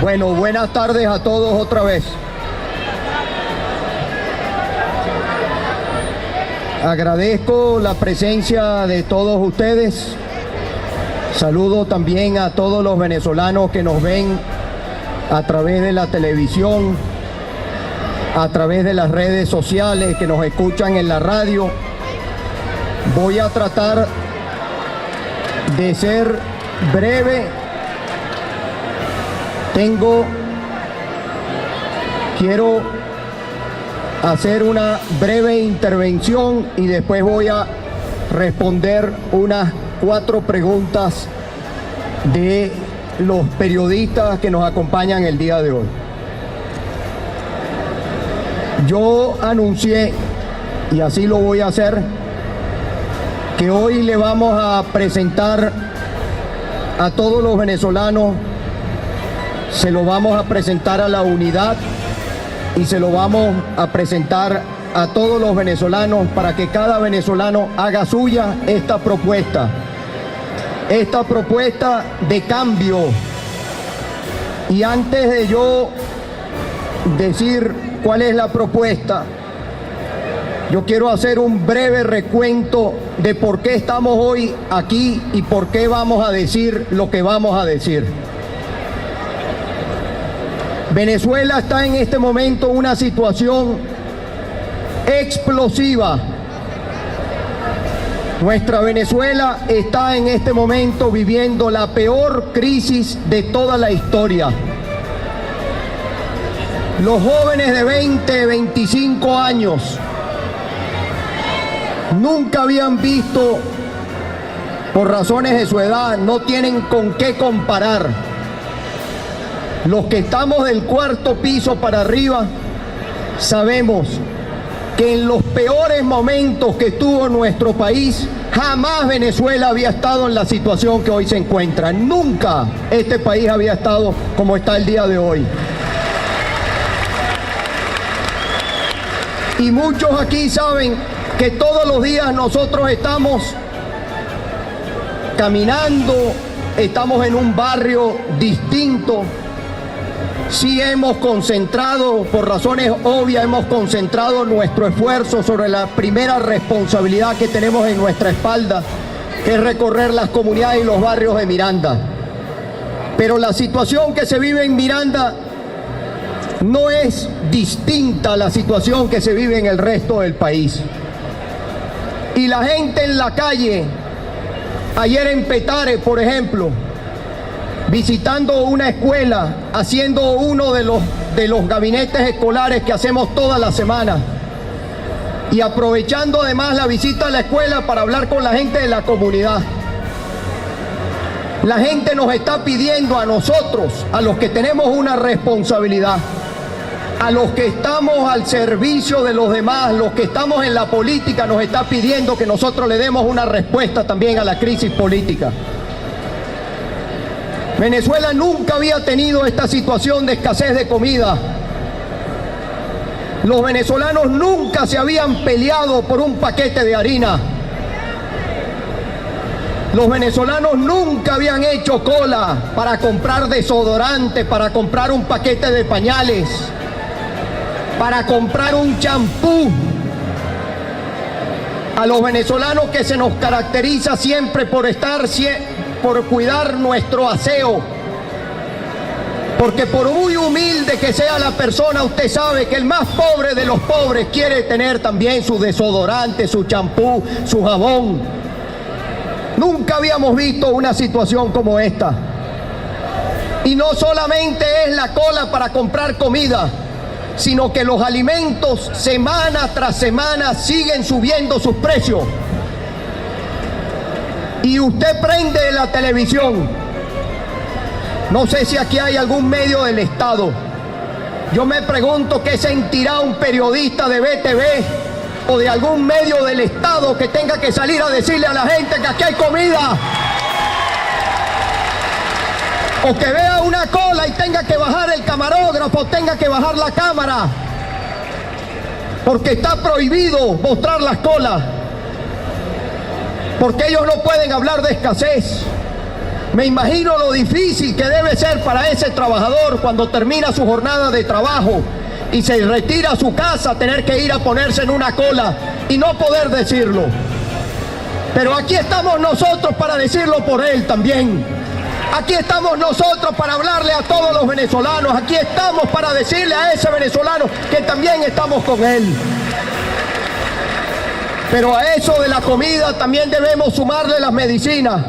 Bueno, buenas tardes a todos otra vez. Agradezco la presencia de todos ustedes. Saludo también a todos los venezolanos que nos ven a través de la televisión, a través de las redes sociales, que nos escuchan en la radio. Voy a tratar de ser breve. Quiero hacer una breve intervención y después voy a responder unas 4 preguntas de los periodistas que nos acompañan el día de hoy. Yo anuncié, y así lo voy a hacer, que hoy le vamos a presentar a todos los venezolanos, se lo vamos a presentar a la unidad y se lo vamos a presentar a todos los venezolanos para que cada venezolano haga suya esta propuesta de cambio. Y antes de yo decir cuál es la propuesta, yo quiero hacer un breve recuento de por qué estamos hoy aquí y por qué vamos a decir lo que vamos a decir. Venezuela está en este momento en una situación explosiva. Nuestra Venezuela está en este momento viviendo la peor crisis de toda la historia. Los jóvenes de 20, 25 años nunca habían visto, por razones de su edad, no tienen con qué comparar. Los que estamos del 4º piso para arriba sabemos que en los peores momentos que tuvo nuestro país, jamás Venezuela había estado en la situación que hoy se encuentra. Nunca este país había estado como está el día de hoy. Y muchos aquí saben que todos los días nosotros estamos caminando, estamos en un barrio distinto. Sí hemos concentrado, por razones obvias, hemos concentrado nuestro esfuerzo sobre la primera responsabilidad que tenemos en nuestra espalda, que es recorrer las comunidades y los barrios de Miranda. Pero la situación que se vive en Miranda no es distinta a la situación que se vive en el resto del país. Y la gente en la calle, ayer en Petare, por ejemplo, visitando una escuela, haciendo uno de los gabinetes escolares que hacemos toda la semana y aprovechando además la visita a la escuela para hablar con la gente de la comunidad. La gente nos está pidiendo a nosotros, a los que tenemos una responsabilidad, a los que estamos al servicio de los demás, los que estamos en la política, nos está pidiendo que nosotros le demos una respuesta también a la crisis política. Venezuela nunca había tenido esta situación de escasez de comida. Los venezolanos nunca se habían peleado por un paquete de harina. Los venezolanos nunca habían hecho cola para comprar desodorante, para comprar un paquete de pañales, para comprar un champú. A los venezolanos que se nos caracteriza siempre por cuidar nuestro aseo, porque por muy humilde que sea la persona, usted sabe que el más pobre de los pobres quiere tener también su desodorante, su champú, su jabón. Nunca habíamos visto una situación como esta. Y no solamente es la cola para comprar comida, sino que los alimentos semana tras semana siguen subiendo sus precios. Y usted prende la televisión, no sé si aquí hay algún medio del Estado, yo me pregunto qué sentirá un periodista de BTV o de algún medio del Estado que tenga que salir a decirle a la gente que aquí hay comida, o que vea una cola y tenga que bajar el camarógrafo, tenga que bajar la cámara, porque está prohibido mostrar las colas, porque ellos no pueden hablar de escasez, Me imagino lo difícil que debe ser para ese trabajador cuando termina su jornada de trabajo y se retira a su casa, tener que ir a ponerse en una cola y no poder decirlo. Pero aquí estamos nosotros para decirlo por él también. Aquí estamos nosotros para hablarle a todos los venezolanos. Aquí estamos para decirle a ese venezolano que también estamos con él. Pero a eso de la comida también debemos sumarle las medicinas.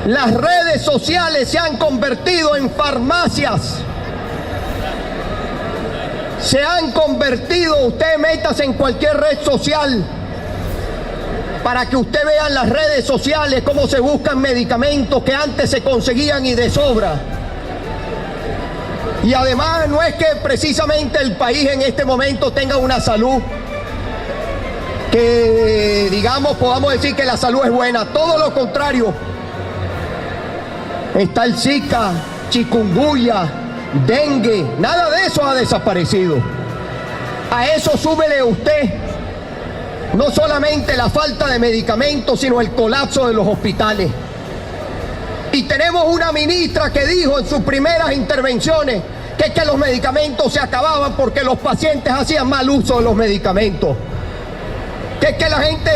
Las redes sociales se han convertido en farmacias. Se han convertido, usted métase en cualquier red social para que usted vea en las redes sociales cómo se buscan medicamentos que antes se conseguían y de sobra. Y además no es que precisamente el país en este momento tenga una salud que, digamos, podamos decir que la salud es buena. Todo lo contrario. Está el Zika, chikungunya, dengue, nada de eso ha desaparecido. A eso súmele usted no solamente la falta de medicamentos, sino el colapso de los hospitales. Y tenemos una ministra que dijo en sus primeras intervenciones que los medicamentos se acababan porque los pacientes hacían mal uso de los medicamentos. Que la gente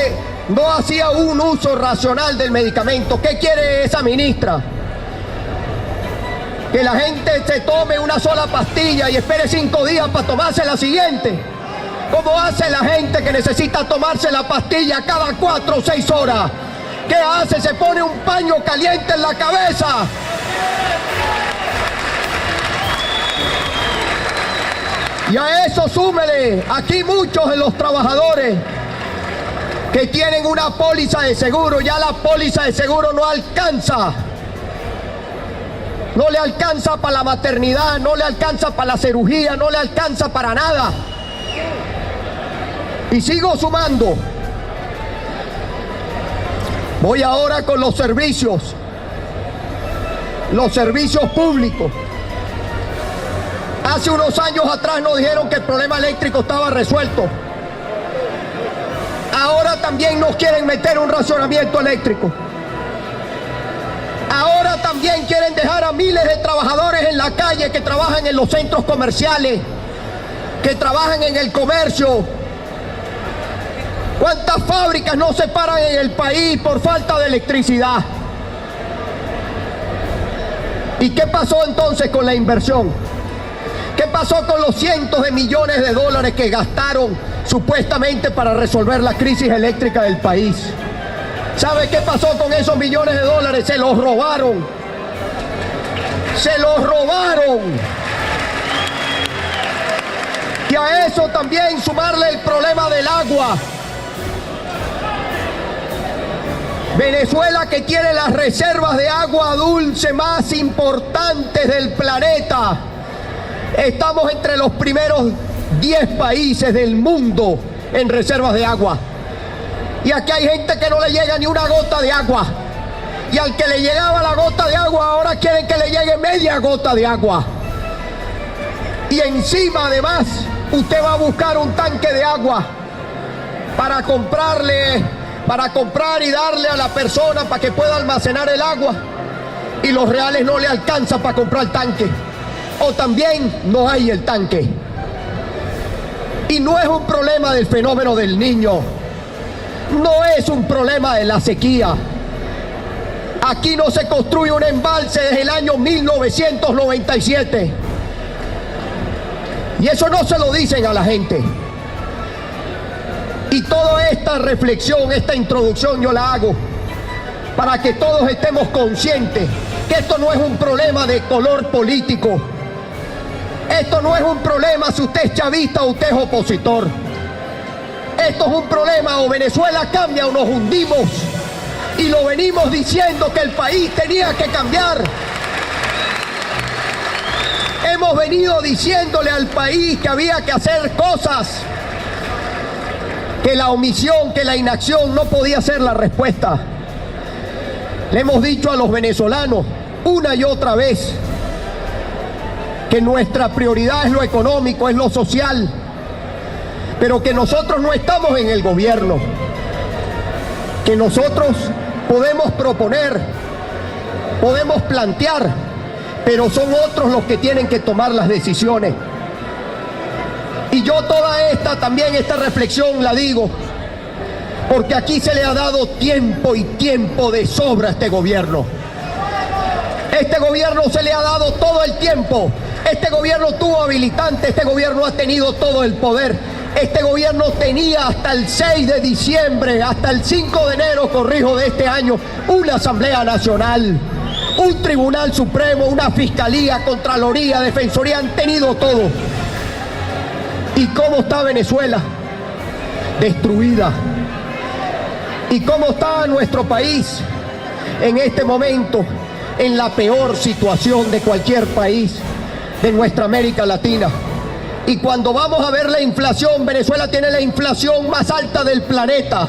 no hacía un uso racional del medicamento. ¿Qué quiere esa ministra? Que la gente se tome una sola pastilla y espere 5 días para tomarse la siguiente. ¿Cómo hace la gente que necesita tomarse la pastilla cada 4 o 6 horas? ¿Qué hace? Se pone un paño caliente en la cabeza. Y a eso súmele, aquí muchos de los trabajadores que tienen una póliza de seguro, ya la póliza de seguro no alcanza. No le alcanza para la maternidad, no le alcanza para la cirugía, no le alcanza para nada. Y sigo sumando. Voy ahora con los servicios públicos. Hace unos años atrás nos dijeron que el problema eléctrico estaba resuelto. Ahora también nos quieren meter un racionamiento eléctrico. Ahora también quieren dejar a miles de trabajadores en la calle que trabajan en los centros comerciales, que trabajan en el comercio. ¿Cuántas fábricas no se paran en el país por falta de electricidad? ¿Y qué pasó entonces con la inversión? ¿Qué pasó con los cientos de millones de dólares que gastaron supuestamente para resolver la crisis eléctrica del país? ¿Sabe qué pasó con esos millones de dólares? Se los robaron. Se los robaron. Y a eso también sumarle el problema del agua. Venezuela, que tiene las reservas de agua dulce más importantes del planeta. Estamos entre los primeros 10 países del mundo en reservas de agua. Y aquí hay gente que no le llega ni una gota de agua. Y al que le llegaba la gota de agua, ahora quieren que le llegue media gota de agua. Y encima, además, usted va a buscar un tanque de agua para comprar y darle a la persona para que pueda almacenar el agua. Y los reales no le alcanza para comprar el tanque. O también no hay el tanque. Y no es un problema del fenómeno del Niño. No es un problema de la sequía. Aquí no se construye un embalse desde el año 1997. Y eso no se lo dicen a la gente. Y toda esta reflexión, esta introducción yo la hago para que todos estemos conscientes que esto no es un problema de color político. Esto no es un problema si usted es chavista o usted es opositor. Esto es un problema, o Venezuela cambia o nos hundimos. Y lo venimos diciendo que el país tenía que cambiar. Hemos venido diciéndole al país que había que hacer cosas, que la omisión, que la inacción no podía ser la respuesta. Le hemos dicho a los venezolanos una y otra vez que nuestra prioridad es lo económico, es lo social, pero que nosotros no estamos en el gobierno, que nosotros podemos proponer, podemos plantear, pero son otros los que tienen que tomar las decisiones. Y yo también esta reflexión la digo, porque aquí se le ha dado tiempo y tiempo de sobra a este gobierno. Este gobierno se le ha dado todo el tiempo. Este gobierno tuvo habilitante, este gobierno ha tenido todo el poder. Este gobierno tenía hasta el 6 de diciembre, hasta el 5 de enero, corrijo, de este año, una Asamblea Nacional, un Tribunal Supremo, una Fiscalía, Contraloría, Defensoría, han tenido todo. ¿Y cómo está Venezuela? Destruida. ¿Y cómo está nuestro país en este momento? En la peor situación de cualquier país de nuestra América Latina. Y cuando vamos a ver la inflación, Venezuela tiene la inflación más alta del planeta.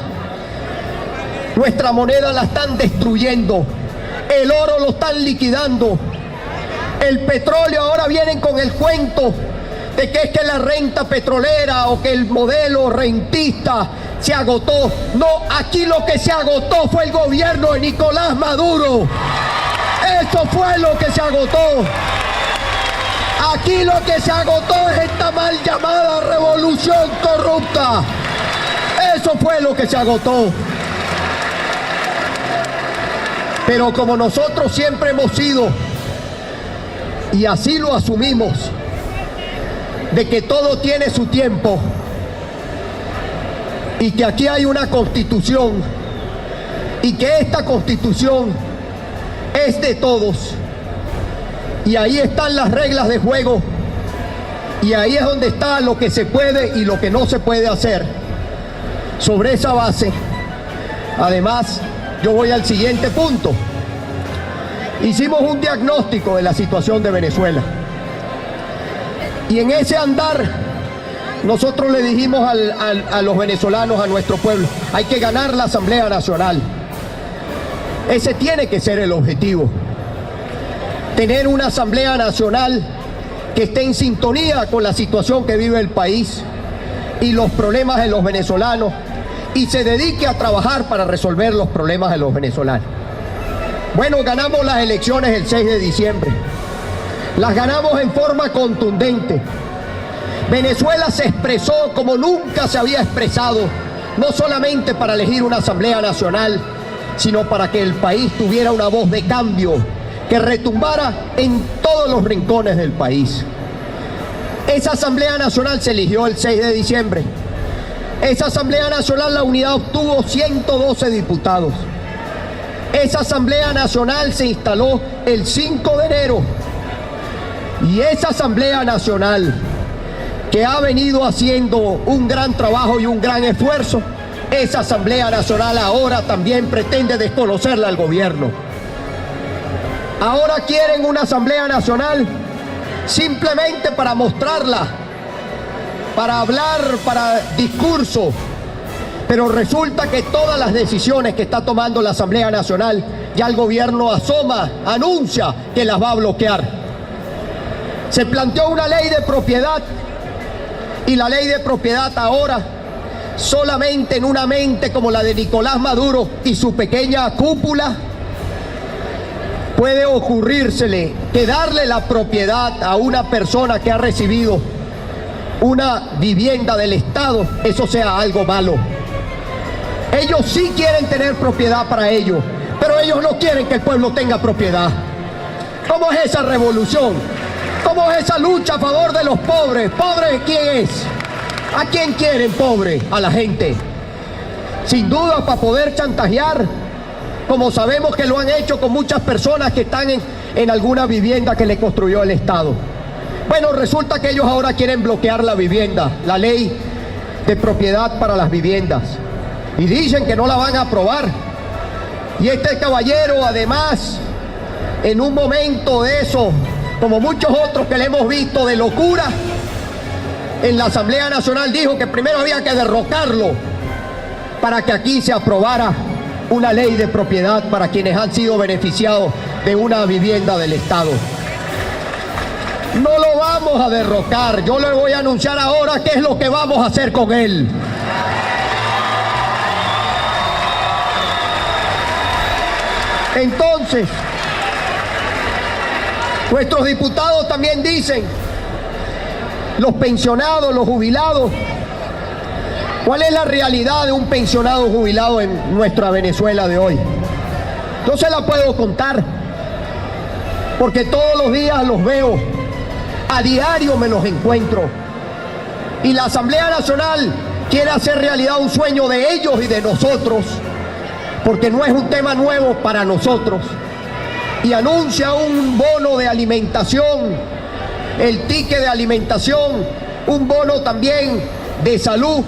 Nuestra moneda la están destruyendo. El oro lo están liquidando. El petróleo, ahora vienen con el cuento de que es que la renta petrolera o que el modelo rentista se agotó. No, aquí lo que se agotó fue el gobierno de Nicolás Maduro. Eso fue lo que se agotó. Aquí lo que se agotó es esta mal llamada revolución corrupta. Eso fue lo que se agotó. Pero como nosotros siempre hemos sido, y así lo asumimos, de que todo tiene su tiempo y que aquí hay una constitución y que esta constitución es de todos y ahí están las reglas de juego y ahí es donde está lo que se puede y lo que no se puede hacer. Sobre esa base, además, yo voy al siguiente punto. Hicimos un diagnóstico de la situación de Venezuela. Y en ese andar, nosotros le dijimos a los venezolanos, a nuestro pueblo, hay que ganar la Asamblea Nacional. Ese tiene que ser el objetivo. Tener una Asamblea Nacional que esté en sintonía con la situación que vive el país y los problemas de los venezolanos y se dedique a trabajar para resolver los problemas de los venezolanos. Bueno, ganamos las elecciones el 6 de diciembre. Las ganamos en forma contundente. Venezuela se expresó como nunca se había expresado, no solamente para elegir una Asamblea Nacional, sino para que el país tuviera una voz de cambio que retumbara en todos los rincones del país. Esa Asamblea Nacional se eligió el 6 de diciembre. Esa Asamblea Nacional, la unidad obtuvo 112 diputados. Esa Asamblea Nacional se instaló el 5 de enero. Y esa Asamblea Nacional, que ha venido haciendo un gran trabajo y un gran esfuerzo, esa Asamblea Nacional ahora también pretende desconocerla al gobierno. Ahora quieren una Asamblea Nacional simplemente para mostrarla, para hablar, para discurso, pero resulta que todas las decisiones que está tomando la Asamblea Nacional, ya el gobierno asoma, anuncia que las va a bloquear. Se planteó una ley de propiedad y la ley de propiedad ahora solamente en una mente como la de Nicolás Maduro y su pequeña cúpula puede ocurrírsele que darle la propiedad a una persona que ha recibido una vivienda del Estado, eso sea algo malo. Ellos sí quieren tener propiedad para ellos, pero ellos no quieren que el pueblo tenga propiedad. ¿Cómo es esa revolución? ¿Cómo es esa lucha a favor de los pobres? ¿Pobres quién es? ¿A quién quieren pobre? A la gente. Sin duda para poder chantajear, como sabemos que lo han hecho con muchas personas que están en alguna vivienda que le construyó el Estado. Bueno, resulta que ellos ahora quieren bloquear la vivienda, la ley de propiedad para las viviendas. Y dicen que no la van a aprobar. Y este caballero, además, en un momento de eso, como muchos otros que le hemos visto de locura, en la Asamblea Nacional dijo que primero había que derrocarlo para que aquí se aprobara una ley de propiedad para quienes han sido beneficiados de una vivienda del Estado. No lo vamos a derrocar, yo le voy a anunciar ahora qué es lo que vamos a hacer con él. Entonces, Nuestros diputados también dicen, los pensionados, los jubilados. ¿Cuál es la realidad de un pensionado jubilado en nuestra Venezuela de hoy? No se la puedo contar, porque todos los días los veo, a diario me los encuentro. Y la Asamblea Nacional quiere hacer realidad un sueño de ellos y de nosotros, porque no es un tema nuevo para nosotros. Y anuncia un bono de alimentación, el ticket de alimentación, un bono también de salud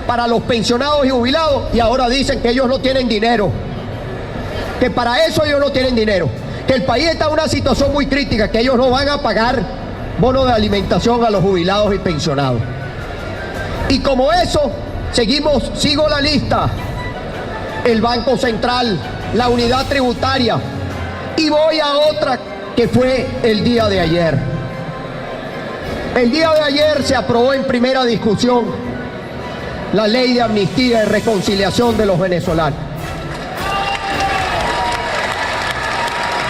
para los pensionados y jubilados, y ahora dicen que ellos no tienen dinero, que para eso ellos no tienen dinero, que el país está en una situación muy crítica, que ellos no van a pagar bono de alimentación a los jubilados y pensionados. Y como eso, sigo la lista, el Banco Central, la unidad tributaria, y voy a otra que fue el día de ayer. El día de ayer se aprobó en primera discusión la ley de amnistía y reconciliación de los venezolanos.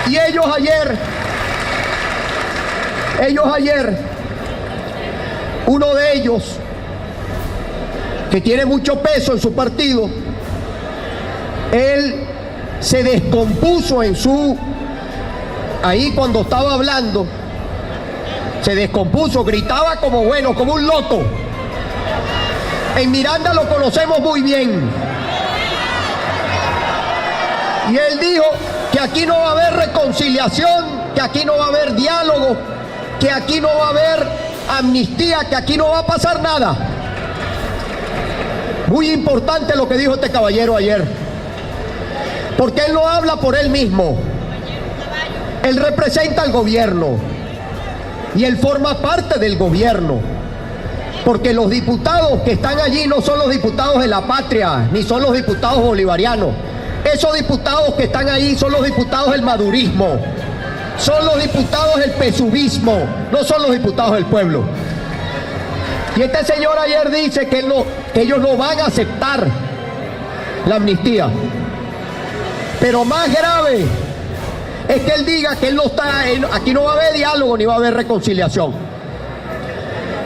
Y ellos ayer, uno de ellos, que tiene mucho peso en su partido, él se descompuso ahí cuando estaba hablando, se descompuso, gritaba como un loco. En Miranda lo conocemos muy bien. Y él dijo que aquí no va a haber reconciliación, que aquí no va a haber diálogo, que aquí no va a haber amnistía, que aquí no va a pasar nada. Muy importante lo que dijo este caballero ayer, porque él no habla por él mismo. Él representa al gobierno y él forma parte del gobierno, porque los diputados que están allí no son los diputados de la patria, ni son los diputados bolivarianos. Esos diputados que están ahí son los diputados del madurismo, son los diputados del pesubismo, no son los diputados del pueblo. Y este señor ayer dice que ellos no van a aceptar la amnistía. Pero más grave es que él diga que aquí no va a haber diálogo ni va a haber reconciliación.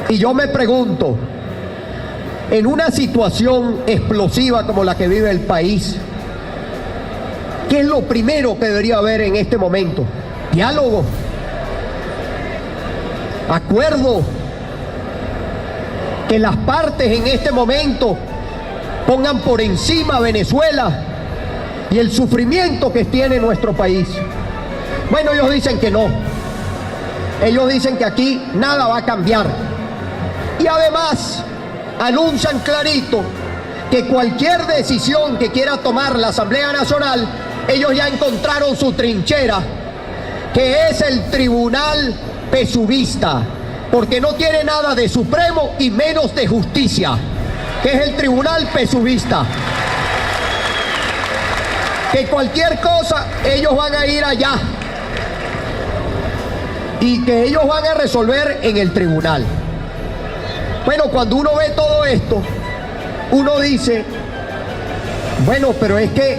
Y yo me pregunto, en una situación explosiva como la que vive el país, ¿qué es lo primero que debería haber en este momento? Diálogo, acuerdo, que las partes en este momento pongan por encima a Venezuela y el sufrimiento que tiene nuestro país. Bueno, ellos dicen que no. Ellos dicen que aquí nada va a cambiar. Y además anuncian clarito que cualquier decisión que quiera tomar la Asamblea Nacional, ellos ya encontraron su trinchera, que es el Tribunal Pesubista, porque no tiene nada de supremo y menos de justicia, que es el Tribunal Pesubista. Que cualquier cosa ellos van a ir allá y que ellos van a resolver en el tribunal. Bueno, cuando uno ve todo esto, uno dice, bueno, pero es que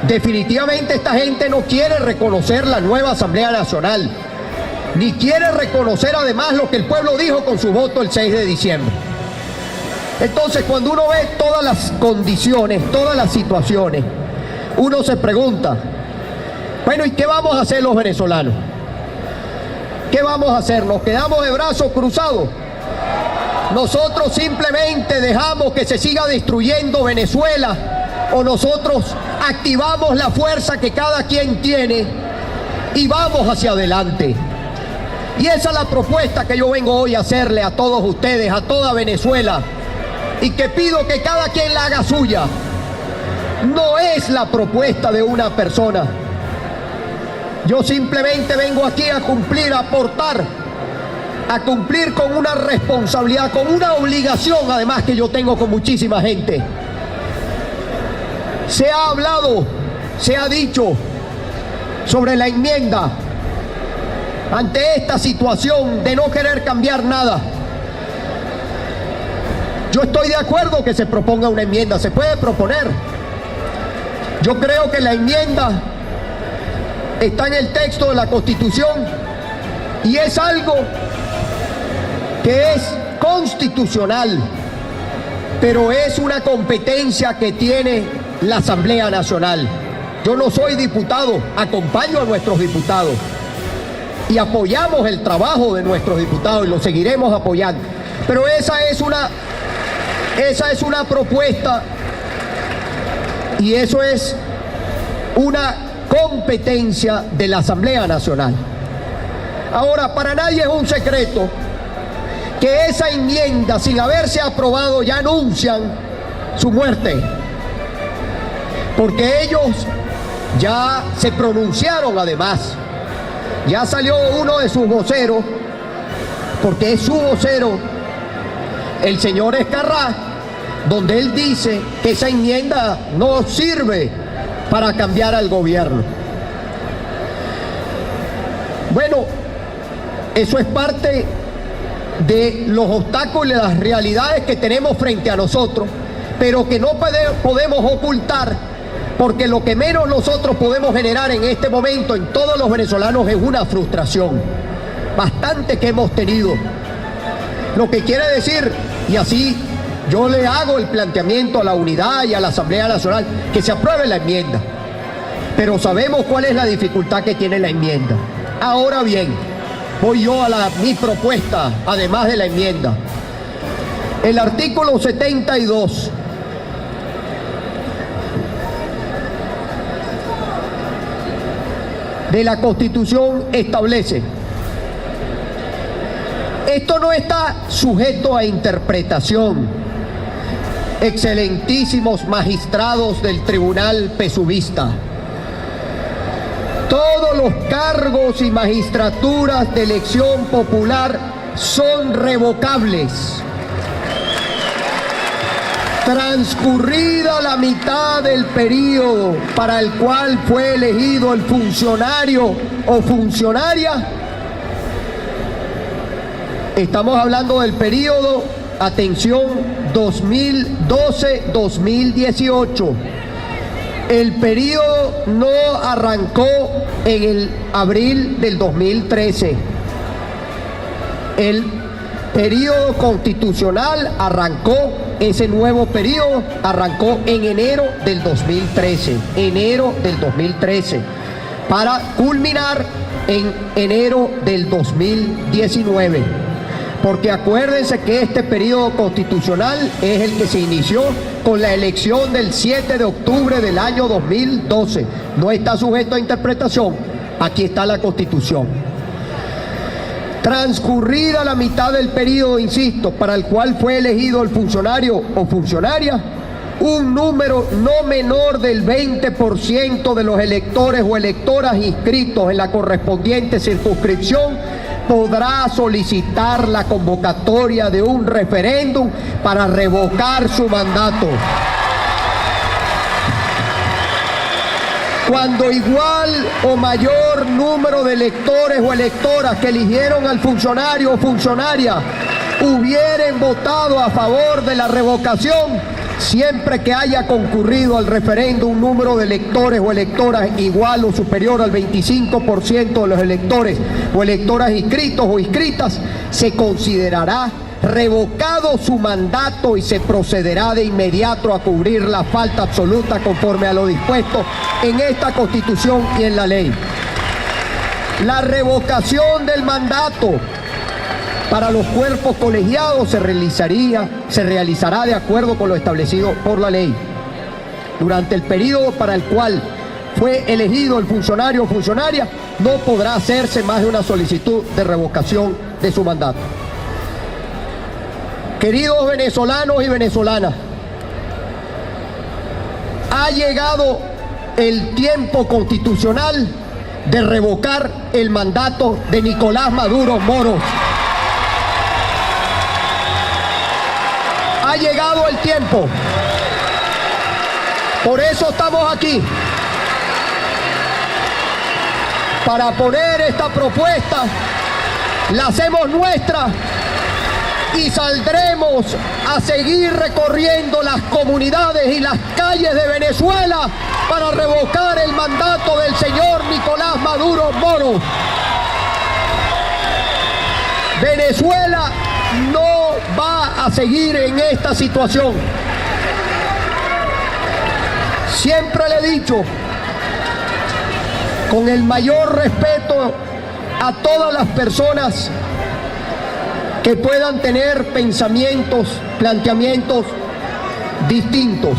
definitivamente esta gente no quiere reconocer la nueva Asamblea Nacional, ni quiere reconocer además lo que el pueblo dijo con su voto el 6 de diciembre. Entonces, cuando uno ve todas las condiciones, todas las situaciones, uno se pregunta, bueno, ¿y qué vamos a hacer los venezolanos? ¿Qué vamos a hacer? ¿Nos quedamos de brazos cruzados? ¿Nosotros simplemente dejamos que se siga destruyendo Venezuela? ¿O nosotros activamos la fuerza que cada quien tiene y vamos hacia adelante? Y esa es la propuesta que yo vengo hoy a hacerle a todos ustedes, a toda Venezuela, y que pido que cada quien la haga suya. No es la propuesta de una persona. Yo simplemente vengo aquí a cumplir, a aportar, a cumplir con una responsabilidad, con una obligación además que yo tengo con muchísima gente. Se ha hablado, se ha dicho sobre la enmienda ante esta situación de no querer cambiar nada. Yo estoy de acuerdo que se proponga una enmienda, se puede proponer. Yo creo que la enmienda está en el texto de la Constitución Y es algo que es constitucional, pero es una competencia que tiene la Asamblea Nacional. Yo no soy diputado, acompaño a nuestros diputados y apoyamos el trabajo de nuestros diputados y lo seguiremos apoyando. Pero esa es una propuesta y eso es una competencia de la Asamblea Nacional. Ahora, para nadie es un secreto que esa enmienda, sin haberse aprobado, ya anuncian su muerte, porque ellos ya se pronunciaron. Además, ya salió uno de sus voceros, porque es su vocero, el señor Escarrá, donde él dice que esa enmienda no sirve para cambiar al gobierno. Bueno, eso es parte de los obstáculos y las realidades que tenemos frente a nosotros, pero que no podemos ocultar, porque lo que menos nosotros podemos generar en este momento en todos los venezolanos es una frustración, bastante que hemos tenido. Lo que quiere decir, y así yo le hago el planteamiento a la unidad y a la Asamblea Nacional, que se apruebe la enmienda, pero sabemos cuál es la dificultad que tiene la enmienda. Ahora bien, voy yo a mi propuesta, además de la enmienda. El artículo 72 de la Constitución establece: esto no está sujeto a interpretación, excelentísimos magistrados del Tribunal Pesuvista. Todos los cargos y magistraturas de elección popular son revocables. Transcurrida la mitad del periodo para el cual fue elegido el funcionario o funcionaria, estamos hablando del periodo, atención, 2012-2018. El periodo no arrancó en el abril del 2013. El periodo constitucional arrancó, ese nuevo periodo arrancó en enero del 2013. Enero del 2013. Para culminar en enero del 2019. Porque acuérdense que este periodo constitucional es el que se inició con la elección del 7 de octubre del año 2012. No está sujeto a interpretación. Aquí está la Constitución. Transcurrida la mitad del periodo, insisto, para el cual fue elegido el funcionario o funcionaria, un número no menor del 20% de los electores o electoras inscritos en la correspondiente circunscripción podrá solicitar la convocatoria de un referéndum para revocar su mandato. Cuando igual o mayor número de electores o electoras que eligieron al funcionario o funcionaria hubieren votado a favor de la revocación, siempre que haya concurrido al referéndum un número de electores o electoras igual o superior al 25% de los electores o electoras inscritos o inscritas, se considerará revocado su mandato y se procederá de inmediato a cubrir la falta absoluta conforme a lo dispuesto en esta Constitución y en la ley. La revocación del mandato para los cuerpos colegiados se realizará de acuerdo con lo establecido por la ley. Durante el periodo para el cual fue elegido el funcionario o funcionaria, no podrá hacerse más de una solicitud de revocación de su mandato. Queridos venezolanos y venezolanas, ha llegado el tiempo constitucional de revocar el mandato de Nicolás Maduro Moros. Ha llegado el tiempo. Por eso estamos aquí, para poner esta propuesta, la hacemos nuestra y saldremos a seguir recorriendo las comunidades y las calles de Venezuela para revocar el mandato del señor Nicolás Maduro Moros. Venezuela no va a seguir en esta situación. Siempre le he dicho, con el mayor respeto a todas las personas que puedan tener pensamientos, planteamientos distintos.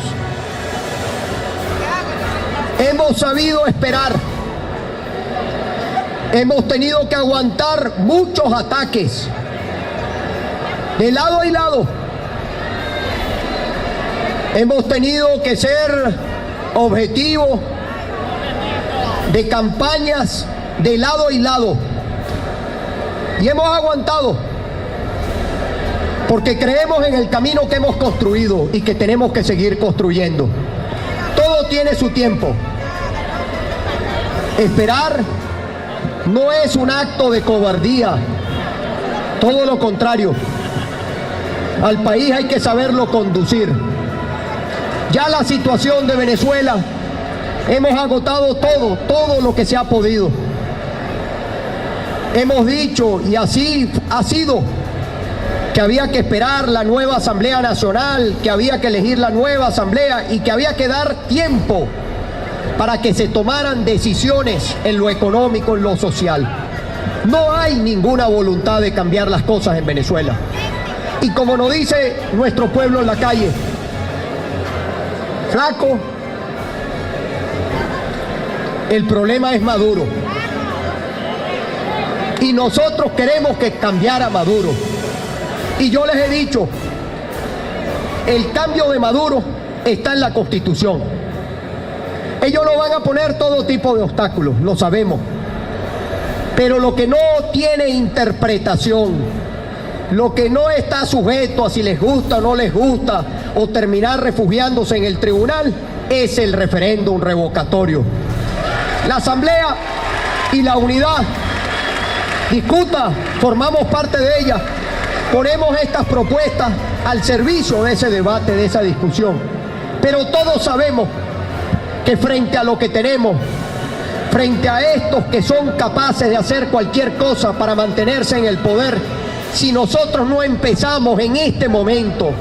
Hemos sabido esperar. Hemos tenido que aguantar muchos ataques, de lado y lado. Hemos tenido que ser objetivo de campañas de lado y lado. Y hemos aguantado, porque creemos en el camino que hemos construido y que tenemos que seguir construyendo. Todo tiene su tiempo. Esperar no es un acto de cobardía, todo lo contrario. Al país hay que saberlo conducir. Ya la situación de Venezuela, hemos agotado todo lo que se ha podido. Hemos dicho, y así ha sido, que había que esperar la nueva Asamblea Nacional, que había que elegir la nueva Asamblea y que había que dar tiempo para que se tomaran decisiones en lo económico, en lo social. No hay ninguna voluntad de cambiar las cosas en Venezuela. Y como nos dice nuestro pueblo en la calle, flaco, el problema es Maduro. Y nosotros queremos que cambiara Maduro. Y yo les he dicho, el cambio de Maduro está en la Constitución. Ellos no van a poner todo tipo de obstáculos, lo sabemos. Pero lo que no tiene interpretación, lo que no está sujeto a si les gusta o no les gusta, o terminar refugiándose en el tribunal, es el referéndum revocatorio. La Asamblea y la unidad, discuta, formamos parte de ella, ponemos estas propuestas al servicio de ese debate, de esa discusión. Pero todos sabemos que frente a lo que tenemos, frente a estos que son capaces de hacer cualquier cosa para mantenerse en el poder, si nosotros no empezamos en este momento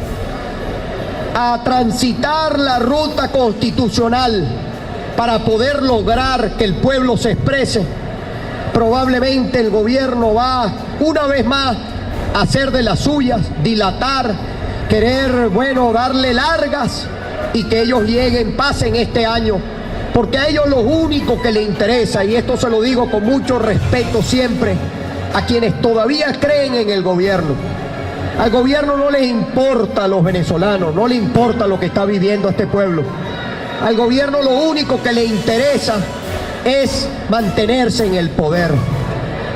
a transitar la ruta constitucional para poder lograr que el pueblo se exprese, probablemente el gobierno va una vez más a hacer de las suyas, dilatar, querer, darle largas y que ellos lleguen, pasen este año, porque a ellos lo único que les interesa, y esto se lo digo con mucho respeto siempre a quienes todavía creen en el gobierno, al gobierno no les importa a los venezolanos, no le importa lo que está viviendo este pueblo. Al gobierno lo único que le interesa es mantenerse en el poder.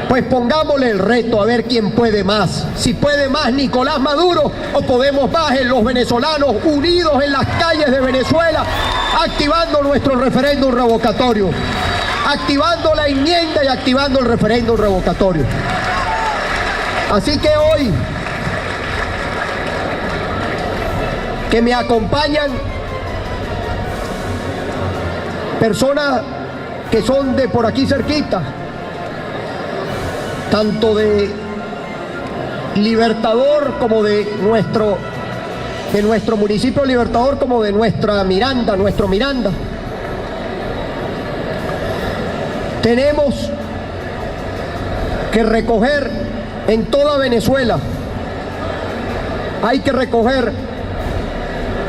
Pues pongámosle el reto a ver quién puede más. Si puede más Nicolás Maduro o podemos más en los venezolanos unidos en las calles de Venezuela, activando nuestro referéndum revocatorio, activando la enmienda y activando el referéndum revocatorio. Así que hoy, que me acompañan personas que son de por aquí cerquita, tanto de Libertador como de nuestro municipio Libertador, como de nuestro Miranda. Tenemos que recoger en toda Venezuela, hay que recoger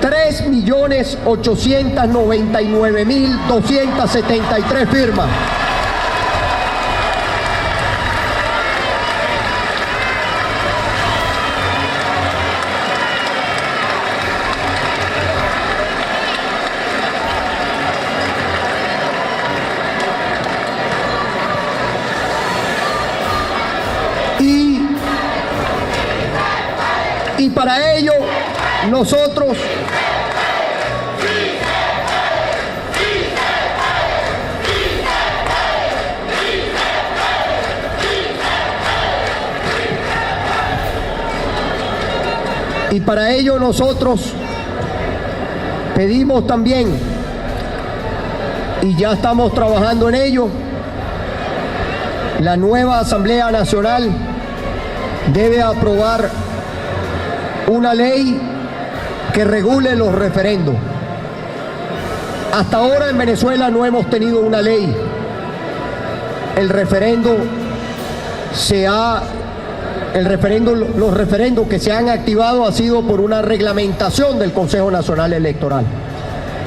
3.899.273 firmas. Y para ello nosotros pedimos también, y ya estamos trabajando en ello, la nueva Asamblea Nacional debe aprobar una ley que regule los referendos. Hasta ahora en Venezuela no hemos tenido una ley. Los referendos que se han activado ha sido por una reglamentación del Consejo Nacional Electoral.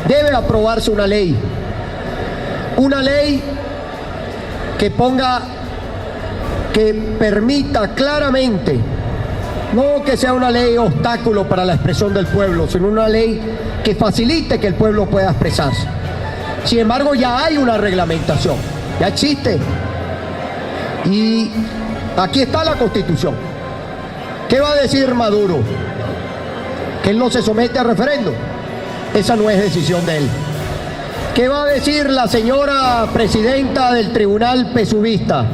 Debe aprobarse una ley que permita claramente, no que sea una ley obstáculo para la expresión del pueblo, sino una ley que facilite que el pueblo pueda expresarse. Sin embargo, ya hay una reglamentación, ya existe. Y aquí está la Constitución. ¿Qué va a decir Maduro? Que él no se somete a referéndum. Esa no es decisión de él. ¿Qué va a decir la señora presidenta del Tribunal Pesuvista?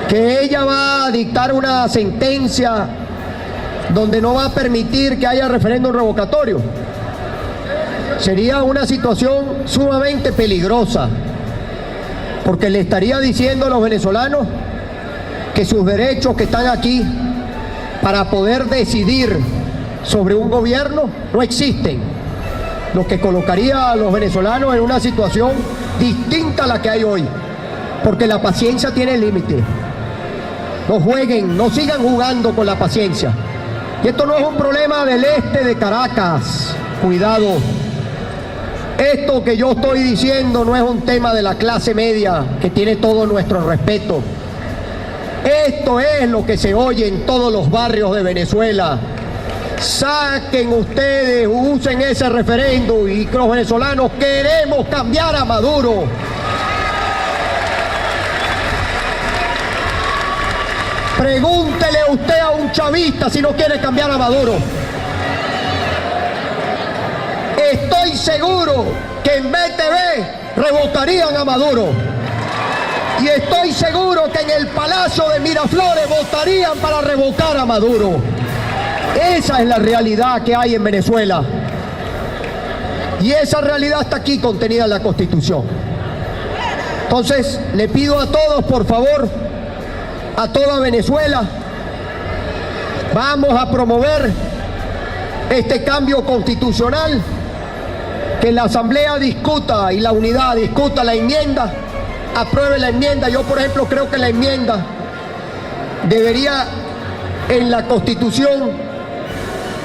Que ella va a dictar una sentencia donde no va a permitir que haya referéndum revocatorio. Sería una situación sumamente peligrosa, porque le estaría diciendo a los venezolanos que sus derechos que están aquí para poder decidir sobre un gobierno no existen, lo que colocaría a los venezolanos en una situación distinta a la que hay hoy, porque la paciencia tiene límite. No jueguen, no sigan jugando con la paciencia. Y esto no es un problema del este de Caracas, cuidado. Esto que yo estoy diciendo no es un tema de la clase media, que tiene todo nuestro respeto. Esto es lo que se oye en todos los barrios de Venezuela. Saquen ustedes, usen ese referéndum, y los venezolanos queremos cambiar a Maduro. Pregúntele usted a un chavista si no quiere cambiar a Maduro. Estoy seguro que en BTV revocarían a Maduro. Y estoy seguro que en el Palacio de Miraflores votarían para revocar a Maduro. Esa es la realidad que hay en Venezuela. Y esa realidad está aquí contenida en la Constitución. Entonces, le pido a todos, por favor, a toda Venezuela, vamos a promover este cambio constitucional, que la Asamblea discuta y la unidad discuta la enmienda, apruebe la enmienda. Yo, por ejemplo, creo que la enmienda debería en la Constitución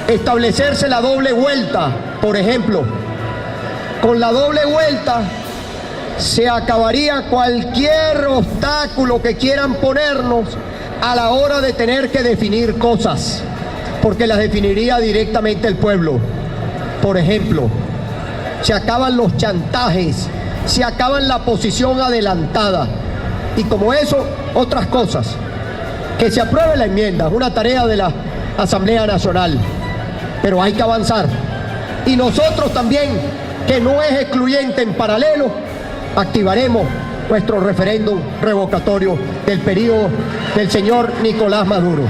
establecerse la doble vuelta. Por ejemplo, con la doble vuelta se acabaría cualquier obstáculo que quieran ponernos a la hora de tener que definir cosas, porque las definiría directamente el pueblo. Por ejemplo, se acaban los chantajes, se acaban la posición adelantada, y como eso, otras cosas. Que se apruebe la enmienda, es una tarea de la Asamblea Nacional, pero hay que avanzar. Y nosotros también, que no es excluyente, en paralelo, activaremos nuestro referéndum revocatorio del periodo del señor Nicolás Maduro.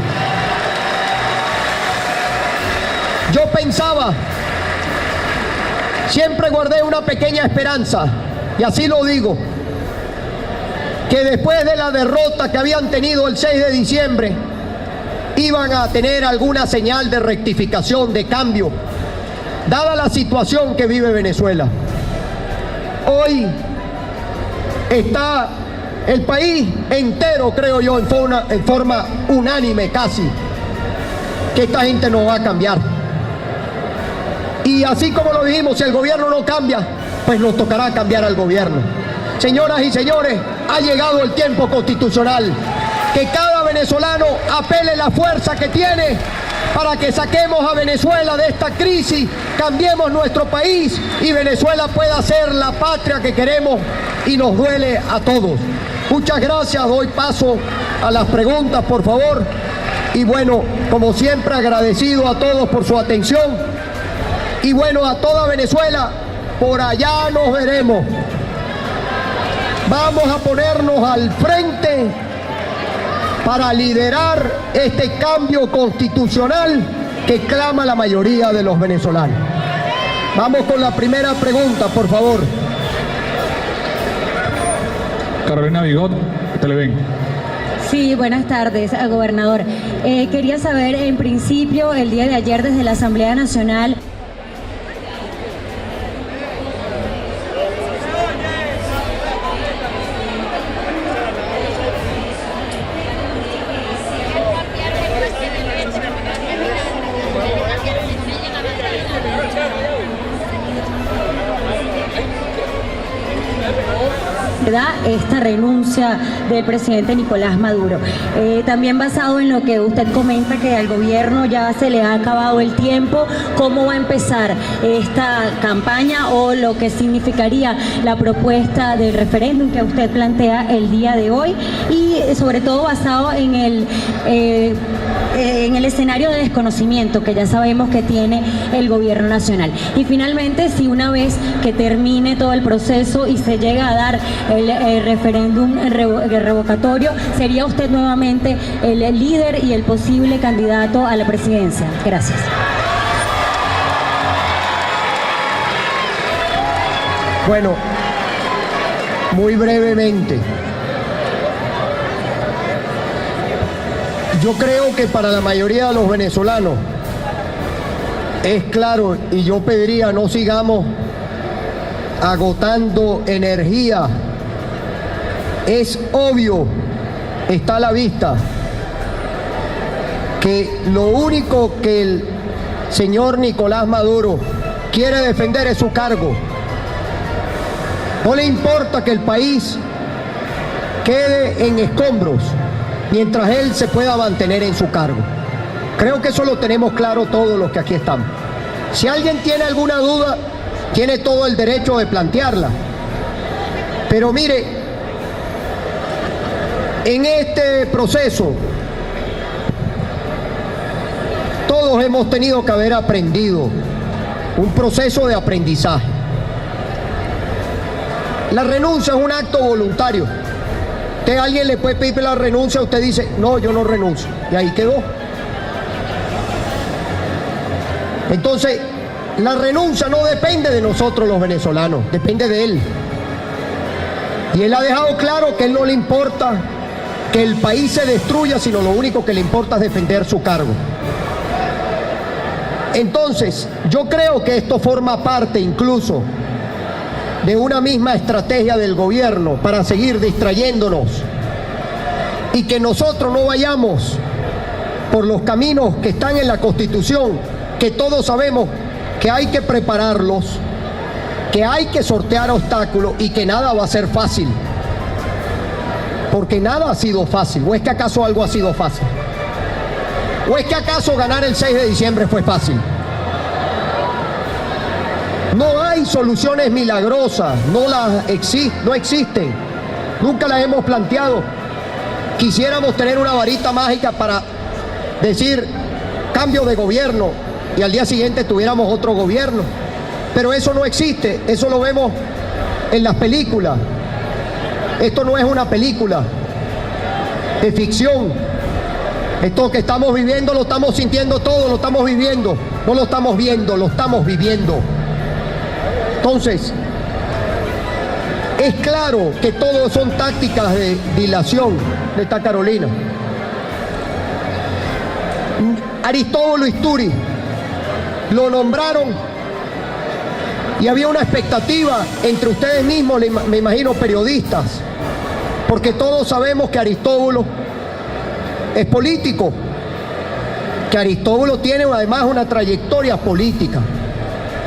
Yo pensaba, siempre guardé una pequeña esperanza, y así lo digo, que después de la derrota que habían tenido el 6 de diciembre, iban a tener alguna señal de rectificación, de cambio, dada la situación que vive Venezuela. Hoy está el país entero, creo yo, en forma unánime casi, que esta gente no va a cambiar. Y así como lo dijimos, si el gobierno no cambia, pues nos tocará cambiar al gobierno. Señoras y señores, ha llegado el tiempo constitucional. Que cada venezolano apele la fuerza que tiene para que saquemos a Venezuela de esta crisis, cambiemos nuestro país y Venezuela pueda ser la patria que queremos y nos duele a todos. Muchas gracias, doy paso a las preguntas, por favor. Y bueno, como siempre, agradecido a todos por su atención. Y bueno, a toda Venezuela, por allá nos veremos. Vamos a ponernos al frente para liderar este cambio constitucional que clama la mayoría de los venezolanos. Vamos con la primera pregunta, por favor. Carolina Bigot, Televen. Sí, buenas tardes, gobernador. Quería saber, en principio, el día de ayer desde la Asamblea Nacional, esta renuncia del presidente Nicolás Maduro. También basado en lo que usted comenta, que al gobierno ya se le ha acabado el tiempo, ¿cómo va a empezar esta campaña o lo que significaría la propuesta del referéndum que usted plantea el día de hoy? Y sobre todo basado en el escenario de desconocimiento que ya sabemos que tiene el gobierno nacional. Y finalmente, si una vez que termine todo el proceso y se llega a dar el referéndum revocatorio, ¿sería usted nuevamente el líder y el posible candidato a la presidencia? Gracias. Bueno, muy brevemente. Yo creo que para la mayoría de los venezolanos es claro, y yo pediría no sigamos agotando energía. Es obvio, está a la vista, que lo único que el señor Nicolás Maduro quiere defender es su cargo. No le importa que el país quede en escombros mientras él se pueda mantener en su cargo. Creo que eso lo tenemos claro todos los que aquí estamos. Si alguien tiene alguna duda, tiene todo el derecho de plantearla. Pero mire, en este proceso todos hemos tenido que haber aprendido, un proceso de aprendizaje. La renuncia es un acto voluntario. Usted a alguien le puede pedir la renuncia, usted dice, no, yo no renuncio, y ahí quedó. Entonces, la renuncia no depende de nosotros los venezolanos, depende de él. Y él ha dejado claro que a él no le importa que el país se destruya, sino lo único que le importa es defender su cargo. Entonces, yo creo que esto forma parte incluso de una misma estrategia del gobierno para seguir distrayéndonos y que nosotros no vayamos por los caminos que están en la Constitución, que todos sabemos que hay que prepararlos, que hay que sortear obstáculos y que nada va a ser fácil. Porque nada ha sido fácil. ¿O es que acaso algo ha sido fácil? ¿O es que acaso ganar el 6 de diciembre fue fácil? No hay soluciones milagrosas, no existen. Nunca las hemos planteado. Quisiéramos tener una varita mágica para decir cambio de gobierno y al día siguiente tuviéramos otro gobierno. Pero eso no existe, eso lo vemos en las películas. Esto no es una película de ficción. Esto que estamos viviendo lo estamos sintiendo todos, lo estamos viviendo. No lo estamos viendo, lo estamos viviendo. Entonces, es claro que todo son tácticas de dilación de esta Carolina. Aristóbulo Isturi lo nombraron y había una expectativa entre ustedes mismos, me imagino periodistas, porque todos sabemos que Aristóbulo es político, que Aristóbulo tiene además una trayectoria política.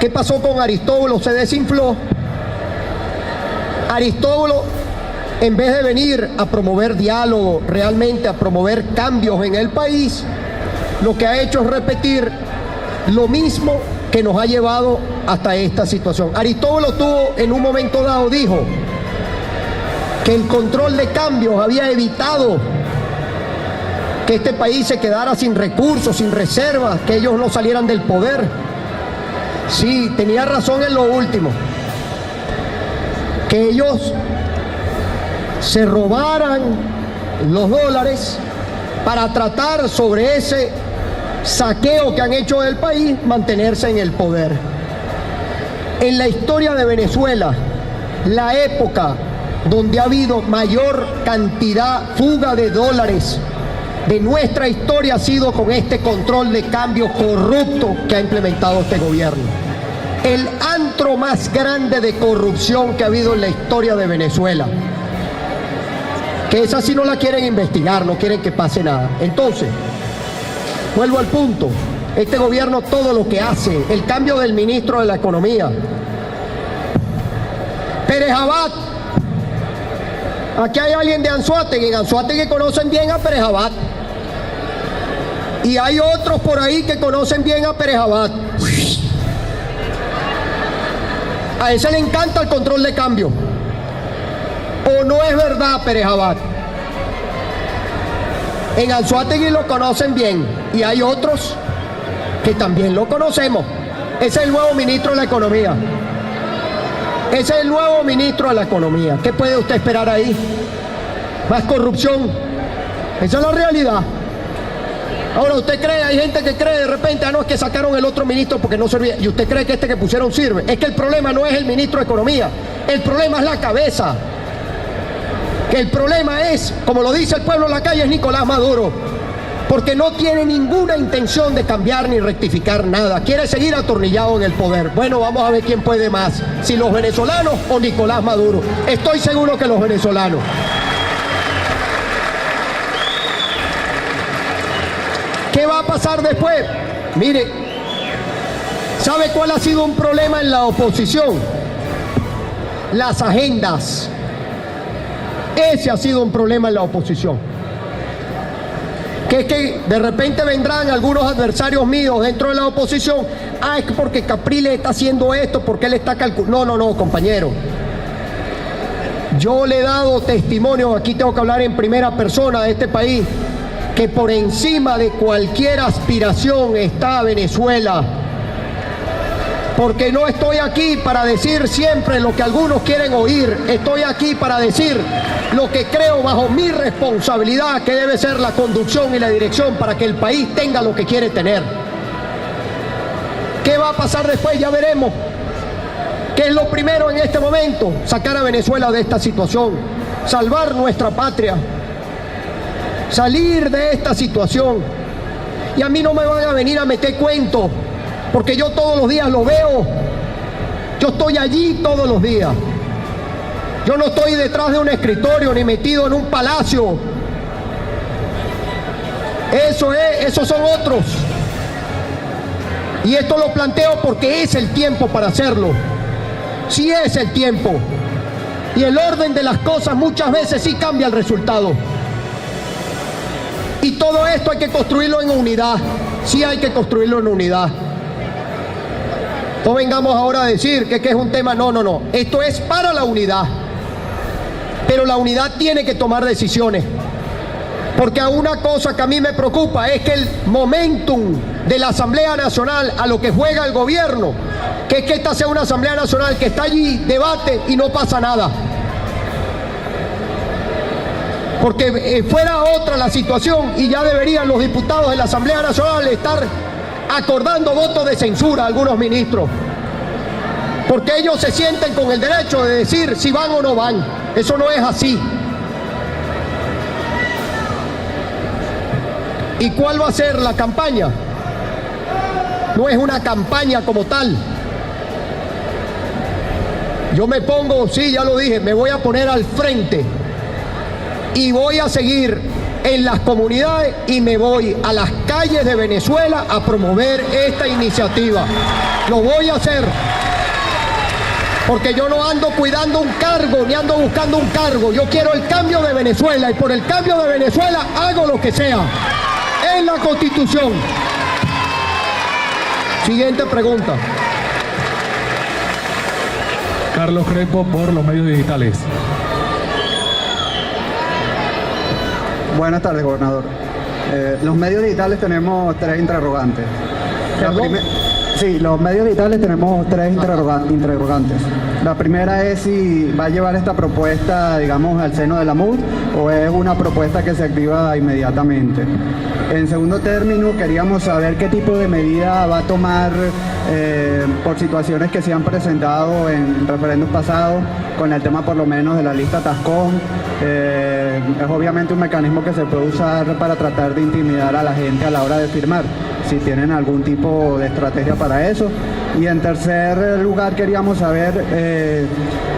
¿Qué pasó con Aristóbulo? Se desinfló. Aristóbulo, en vez de venir a promover diálogo, realmente a promover cambios en el país, lo que ha hecho es repetir lo mismo que nos ha llevado hasta esta situación. Aristóbulo tuvo, en un momento dado, dijo que el control de cambios había evitado que este país se quedara sin recursos, sin reservas, que ellos no salieran del poder. Sí, tenía razón en lo último, que ellos se robaran los dólares para tratar sobre ese saqueo que han hecho del país, mantenerse en el poder. En la historia de Venezuela, la época donde ha habido mayor fuga de dólares de nuestra historia ha sido con este control de cambio corrupto que ha implementado este gobierno. El antro más grande de corrupción que ha habido en la historia de Venezuela. Que esa sí no la quieren investigar, no quieren que pase nada. Entonces, vuelvo al punto. Este gobierno todo lo que hace, el cambio del ministro de la Economía, Pérez Abad. Aquí hay alguien de Anzoátegui, en Anzoátegui conocen bien a Pérez Abad. Y hay otros por ahí que conocen bien a Pérez Abad. A ese le encanta el control de cambio. ¿O no es verdad, Pérez Abad? En Anzoátegui lo conocen bien y hay otros que también lo conocemos. Ese es el nuevo ministro de la Economía. Ese es el nuevo ministro de la Economía. ¿Qué puede usted esperar ahí? Más corrupción. Esa es la realidad. Ahora, ¿usted cree? Hay gente que cree de repente, no, es que sacaron el otro ministro porque no servía. ¿Y usted cree que este que pusieron sirve? Es que el problema no es el ministro de Economía. El problema es la cabeza. Que el problema es, como lo dice el pueblo en la calle, es Nicolás Maduro. Porque no tiene ninguna intención de cambiar ni rectificar nada. Quiere seguir atornillado en el poder. Bueno, vamos a ver quién puede más. Si los venezolanos o Nicolás Maduro. Estoy seguro que los venezolanos. ¿Qué va a pasar después? Mire, ¿sabe cuál ha sido un problema en la oposición? Las agendas. Ese ha sido un problema en la oposición. Que es que de repente vendrán algunos adversarios míos dentro de la oposición. Ah, es porque Capriles está haciendo esto, porque él está calculando. No, compañero. Yo le he dado testimonio, aquí tengo que hablar en primera persona de este país, que por encima de cualquier aspiración está Venezuela. Porque no estoy aquí para decir siempre lo que algunos quieren oír. Estoy aquí para decir lo que creo bajo mi responsabilidad, que debe ser la conducción y la dirección para que el país tenga lo que quiere tener. ¿Qué va a pasar después? Ya veremos. ¿Qué es lo primero en este momento? Sacar a Venezuela de esta situación, salvar nuestra patria, salir de esta situación. Y a mí no me van a venir a meter cuentos, porque yo todos los días lo veo. Yo estoy allí todos los días. Yo no estoy detrás de un escritorio ni metido en un palacio. Esos son otros. Y esto lo planteo porque es el tiempo para hacerlo. Sí es el tiempo. Y el orden de las cosas muchas veces sí cambia el resultado. Y todo esto hay que construirlo en unidad. Sí hay que construirlo en unidad. No vengamos ahora a decir que es un tema, no. Esto es para la unidad. Pero la unidad tiene que tomar decisiones. Porque a una cosa que a mí me preocupa es que el momentum de la Asamblea Nacional a lo que juega el gobierno, que es que esta sea una Asamblea Nacional que está allí, debate y no pasa nada. Porque fuera otra la situación y ya deberían los diputados de la Asamblea Nacional estar acordando votos de censura a algunos ministros. Porque ellos se sienten con el derecho de decir si van o no van. Eso no es así. ¿Y cuál va a ser la campaña? No es una campaña como tal. Yo me pongo, sí, ya lo dije, me voy a poner al frente y voy a seguir en las comunidades y me voy a las calles de Venezuela a promover esta iniciativa. Lo voy a hacer. Porque yo no ando cuidando un cargo, ni ando buscando un cargo. Yo quiero el cambio de Venezuela y por el cambio de Venezuela hago lo que sea. En la Constitución. Siguiente pregunta. Carlos Crespo por los medios digitales. Buenas tardes, gobernador. Los medios digitales tenemos tres interrogantes. Sí, los medios digitales tenemos tres interrogantes. La primera es si va a llevar esta propuesta, digamos, al seno de la MUD o es una propuesta que se activa inmediatamente. En segundo término, queríamos saber qué tipo de medida va a tomar por situaciones que se han presentado en referéndum pasados, con el tema por lo menos de la lista Tascón. Es obviamente un mecanismo que se puede usar para tratar de intimidar a la gente a la hora de firmar, si tienen algún tipo de estrategia para eso. Y en tercer lugar queríamos saber,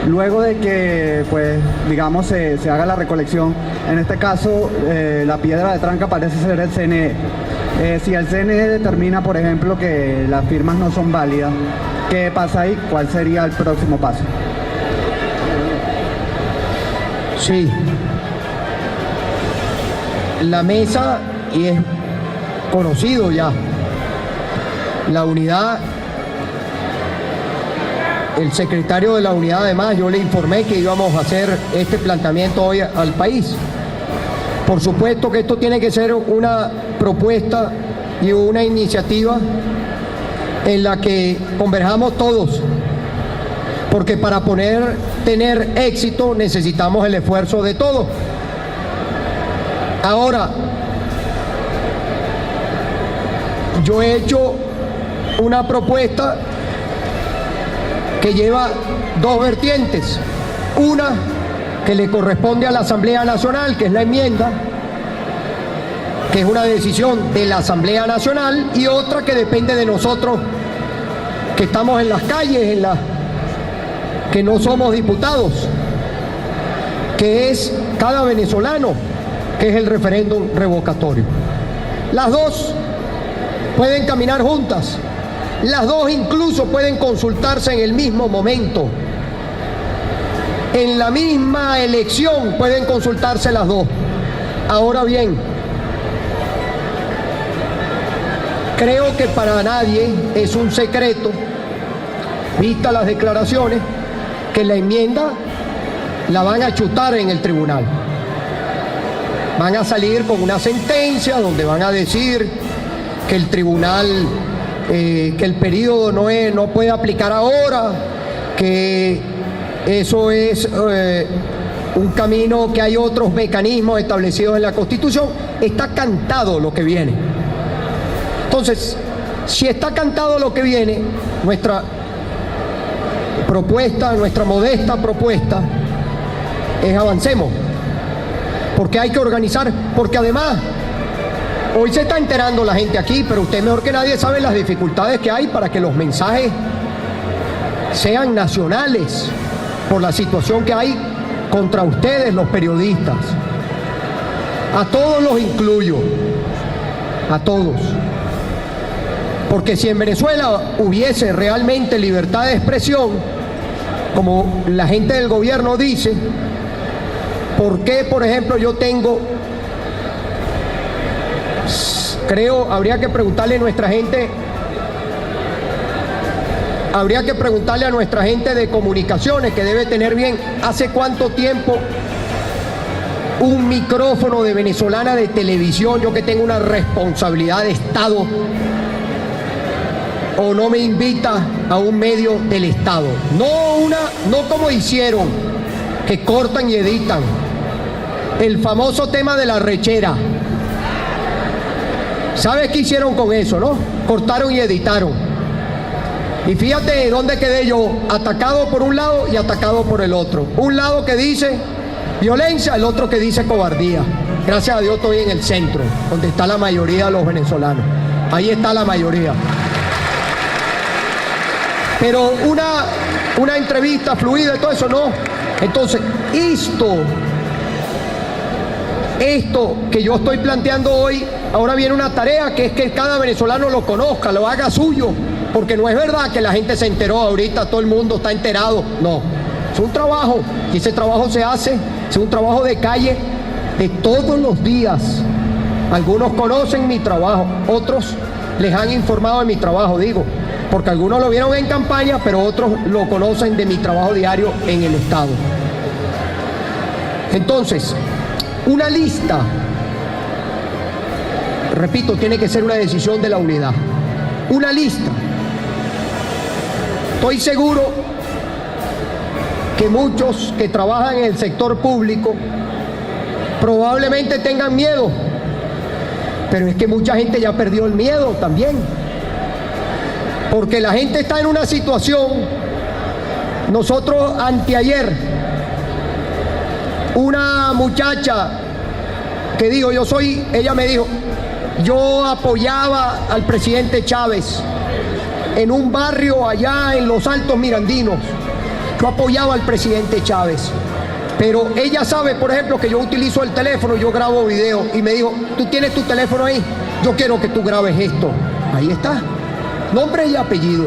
luego de que, pues, digamos, se haga la recolección, en este caso la piedra de tranca parece ser el CNE. Si el CNE determina, por ejemplo, que las firmas no son válidas, ¿qué pasa ahí? ¿Cuál sería el próximo paso? Sí. La mesa, y es conocido ya, la unidad, el secretario de la unidad, además, yo le informé que íbamos a hacer este planteamiento hoy al país. Por supuesto que esto tiene que ser una propuesta y una iniciativa en la que converjamos todos, porque para tener éxito necesitamos el esfuerzo de todos. Ahora, yo he hecho una propuesta que lleva dos vertientes. Una que le corresponde a la Asamblea Nacional, que es la enmienda, que es una decisión de la Asamblea Nacional, y otra que depende de nosotros, que estamos en las calles, que no somos diputados, que es cada venezolano, que es el referéndum revocatorio. Las dos pueden caminar juntas, las dos incluso pueden consultarse en el mismo momento. En la misma elección pueden consultarse las dos. Ahora bien, creo que para nadie es un secreto, vistas las declaraciones, que la enmienda la van a chutar en el tribunal. Van a salir con una sentencia donde van a decir que el tribunal, que el periodo no puede aplicar ahora, que eso es un camino, que hay otros mecanismos establecidos en la Constitución. Está cantado lo que viene. Entonces, si está cantado lo que viene, nuestra propuesta, nuestra modesta propuesta, es avancemos. Porque hay que organizar, porque además, hoy se está enterando la gente aquí, pero usted mejor que nadie sabe las dificultades que hay para que los mensajes sean nacionales, por la situación que hay contra ustedes, los periodistas. A todos los incluyo, a todos. Porque si en Venezuela hubiese realmente libertad de expresión, como la gente del gobierno dice, ¿por qué, por ejemplo, yo tengo, creo, habría que preguntarle a nuestra gente de comunicaciones, que debe tener bien, hace cuánto tiempo un micrófono de venezolana de televisión, yo que tengo una responsabilidad de Estado, o no me invita a un medio del Estado. No como hicieron, que cortan y editan. El famoso tema de la rechera. ¿Sabes qué hicieron con eso, no? Cortaron y editaron. Y fíjate dónde quedé yo, atacado por un lado y atacado por el otro. Un lado que dice violencia, el otro que dice cobardía. Gracias a Dios estoy en el centro, donde está la mayoría de los venezolanos. Ahí está la mayoría. Pero una entrevista fluida y todo eso, no. Entonces, esto que yo estoy planteando hoy, ahora viene una tarea, que es que cada venezolano lo conozca, lo haga suyo, porque no es verdad que la gente se enteró ahorita, todo el mundo está enterado. No, es un trabajo, y ese trabajo se hace, es un trabajo de calle de todos los días. Algunos conocen mi trabajo, otros les han informado de mi trabajo, digo, porque algunos lo vieron en campaña, pero otros lo conocen de mi trabajo diario en el Estado. Entonces, una lista, repito, tiene que ser una decisión de la unidad. Una lista. Estoy seguro que muchos que trabajan en el sector público probablemente tengan miedo, pero es que mucha gente ya perdió el miedo también, porque la gente está en una situación. Nosotros anteayer, una muchacha que dijo, ella me dijo, yo apoyaba al presidente Chávez en un barrio allá en los Altos Mirandinos, yo apoyaba al presidente Chávez, pero ella sabe, por ejemplo, que yo utilizo el teléfono, yo grabo video, y me dijo, ¿tú tienes tu teléfono ahí? Yo quiero que tú grabes esto. Ahí está, nombre y apellido.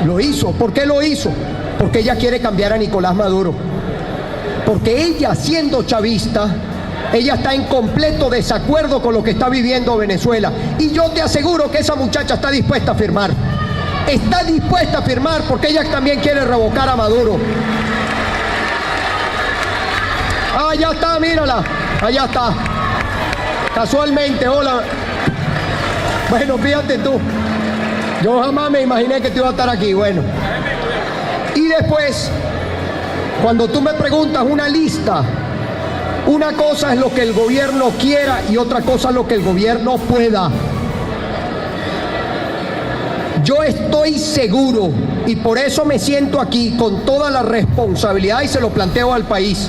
Lo hizo. ¿Por qué lo hizo? Porque ella quiere cambiar a Nicolás Maduro. Porque ella, siendo chavista, ella está en completo desacuerdo con lo que está viviendo Venezuela. Y yo te aseguro que esa muchacha está dispuesta a firmar. Está dispuesta a firmar porque ella también quiere revocar a Maduro. Ah, ya está, mírala. Allá está. Casualmente, hola. Bueno, fíjate tú. Yo jamás me imaginé que te iba a estar aquí. Bueno. Y después, cuando tú me preguntas una lista, una cosa es lo que el gobierno quiera y otra cosa es lo que el gobierno pueda. Yo estoy seguro, y por eso me siento aquí con toda la responsabilidad y se lo planteo al país,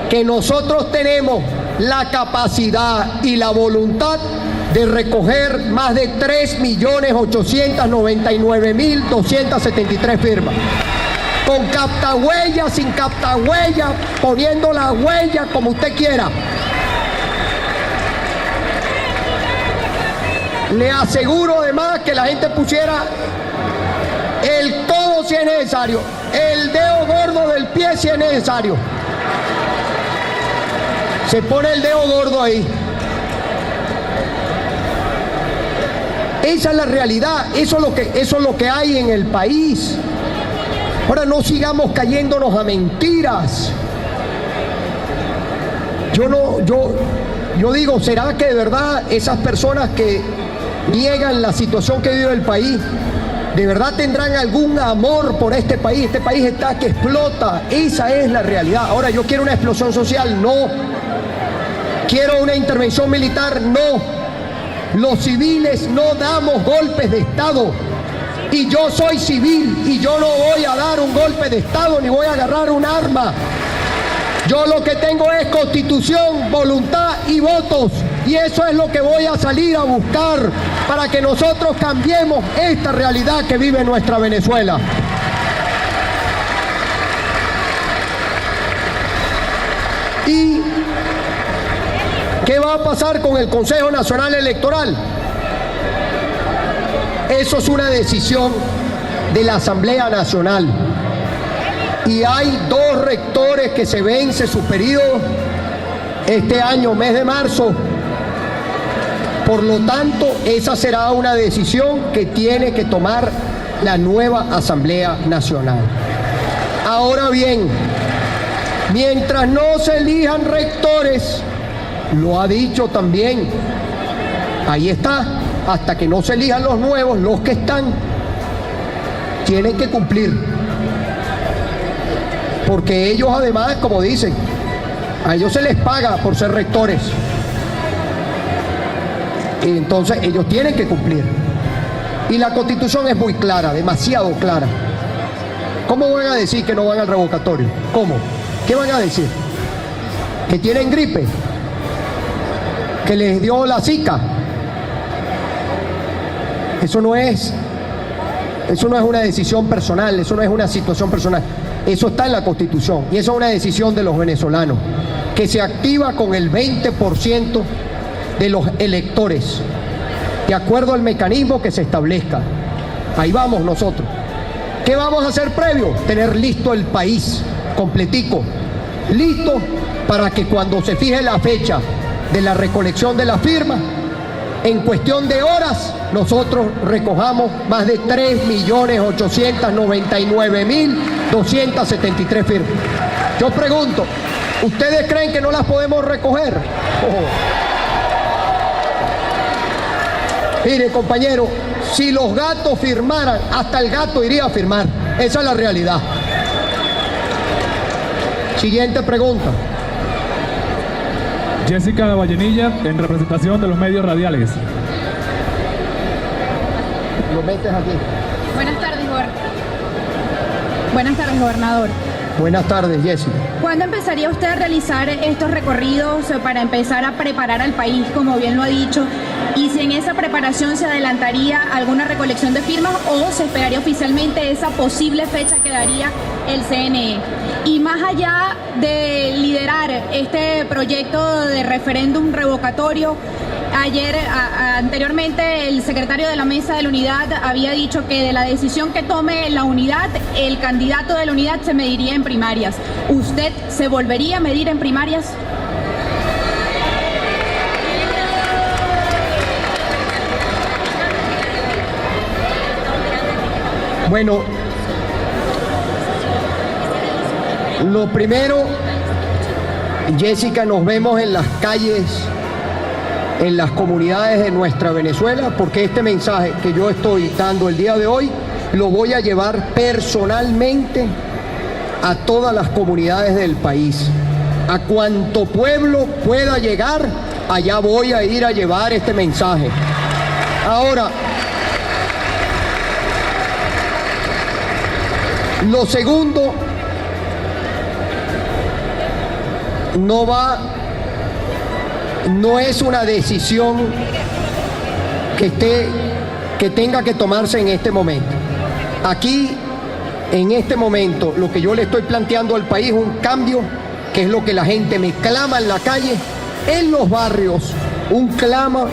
que nosotros tenemos la capacidad y la voluntad de recoger más de 3.899.273 firmas. Con captahuella, sin captahuella, poniendo la huella como usted quiera. Le aseguro además que la gente pusiera el codo si es necesario, el dedo gordo del pie si es necesario. Se pone el dedo gordo ahí. Esa es la realidad, eso es lo que hay en el país. Ahora no sigamos cayéndonos a mentiras. Yo digo, ¿será que de verdad esas personas que niegan la situación que vive el país, de verdad tendrán algún amor por este país? Este país está que explota, esa es la realidad. Ahora, ¿yo quiero una explosión social? No. ¿Quiero una intervención militar? No. Los civiles no damos golpes de Estado. Y yo soy civil y yo no voy a dar un golpe de Estado ni voy a agarrar un arma. Yo lo que tengo es constitución, voluntad y votos. Y eso es lo que voy a salir a buscar para que nosotros cambiemos esta realidad que vive nuestra Venezuela. ¿Y qué va a pasar con el Consejo Nacional Electoral? Eso es una decisión de la Asamblea Nacional. Y hay 2 rectores que se vence su periodo este año, mes de marzo. Por lo tanto, esa será una decisión que tiene que tomar la nueva Asamblea Nacional. Ahora bien, mientras no se elijan rectores, lo ha dicho también, ahí está, hasta que no se elijan los nuevos, los que están, tienen que cumplir. Porque ellos además, como dicen, a ellos se les paga por ser rectores. Y entonces ellos tienen que cumplir. Y la Constitución es muy clara, demasiado clara. ¿Cómo van a decir que no van al revocatorio? ¿Cómo? ¿Qué van a decir? ¿Que tienen gripe? ¿Que les dio la Zika? Eso no es una decisión personal, eso no es una situación personal. Eso está en la Constitución y eso es una decisión de los venezolanos, que se activa con el 20% de los electores, de acuerdo al mecanismo que se establezca. Ahí vamos nosotros. ¿Qué vamos a hacer previo? Tener listo el país, completico, listo para que cuando se fije la fecha de la recolección de la firma, en cuestión de horas, nosotros recojamos más de 3.899.273 firmas. Yo pregunto, ¿ustedes creen que no las podemos recoger? Mire, compañero, si los gatos firmaran, hasta el gato iría a firmar. Esa es la realidad. Siguiente pregunta. Jessica Vallenilla, en representación de los medios radiales. Lo metes aquí. Buenas tardes, gobernador. Buenas tardes, Jessica. ¿Cuándo empezaría usted a realizar estos recorridos para empezar a preparar al país, como bien lo ha dicho? Y si en esa preparación se adelantaría alguna recolección de firmas o se esperaría oficialmente esa posible fecha que daría el CNE. Y más allá de liderar este proyecto de referéndum revocatorio, anteriormente el secretario de la Mesa de la Unidad había dicho que de la decisión que tome la unidad, el candidato de la unidad se mediría en primarias. ¿Usted se volvería a medir en primarias? Bueno, lo primero, Jessica, nos vemos en las calles, en las comunidades de nuestra Venezuela, porque este mensaje que yo estoy dando el día de hoy lo voy a llevar personalmente a todas las comunidades del país. A cuanto pueblo pueda llegar, allá voy a ir a llevar este mensaje. Ahora, lo segundo, no es una decisión que tenga que tomarse en este momento. Aquí, en este momento, lo que yo le estoy planteando al país es un cambio, que es lo que la gente me clama en la calle, en los barrios, un clamor,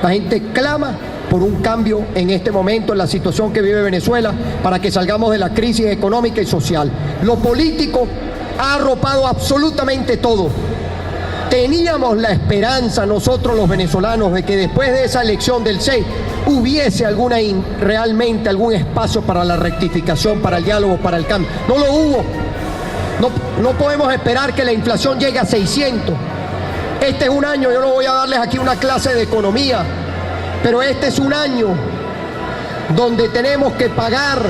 la gente clama por un cambio en este momento en la situación que vive Venezuela para que salgamos de la crisis económica y social. Lo político ha arropado absolutamente todo. Teníamos la esperanza nosotros los venezolanos de que después de esa elección del 6 hubiese realmente algún espacio para la rectificación, para el diálogo, para el cambio. No lo hubo. No podemos esperar que la inflación llegue a 600. Este es un año, yo no voy a darles aquí una clase de economía, pero este es un año donde tenemos que pagar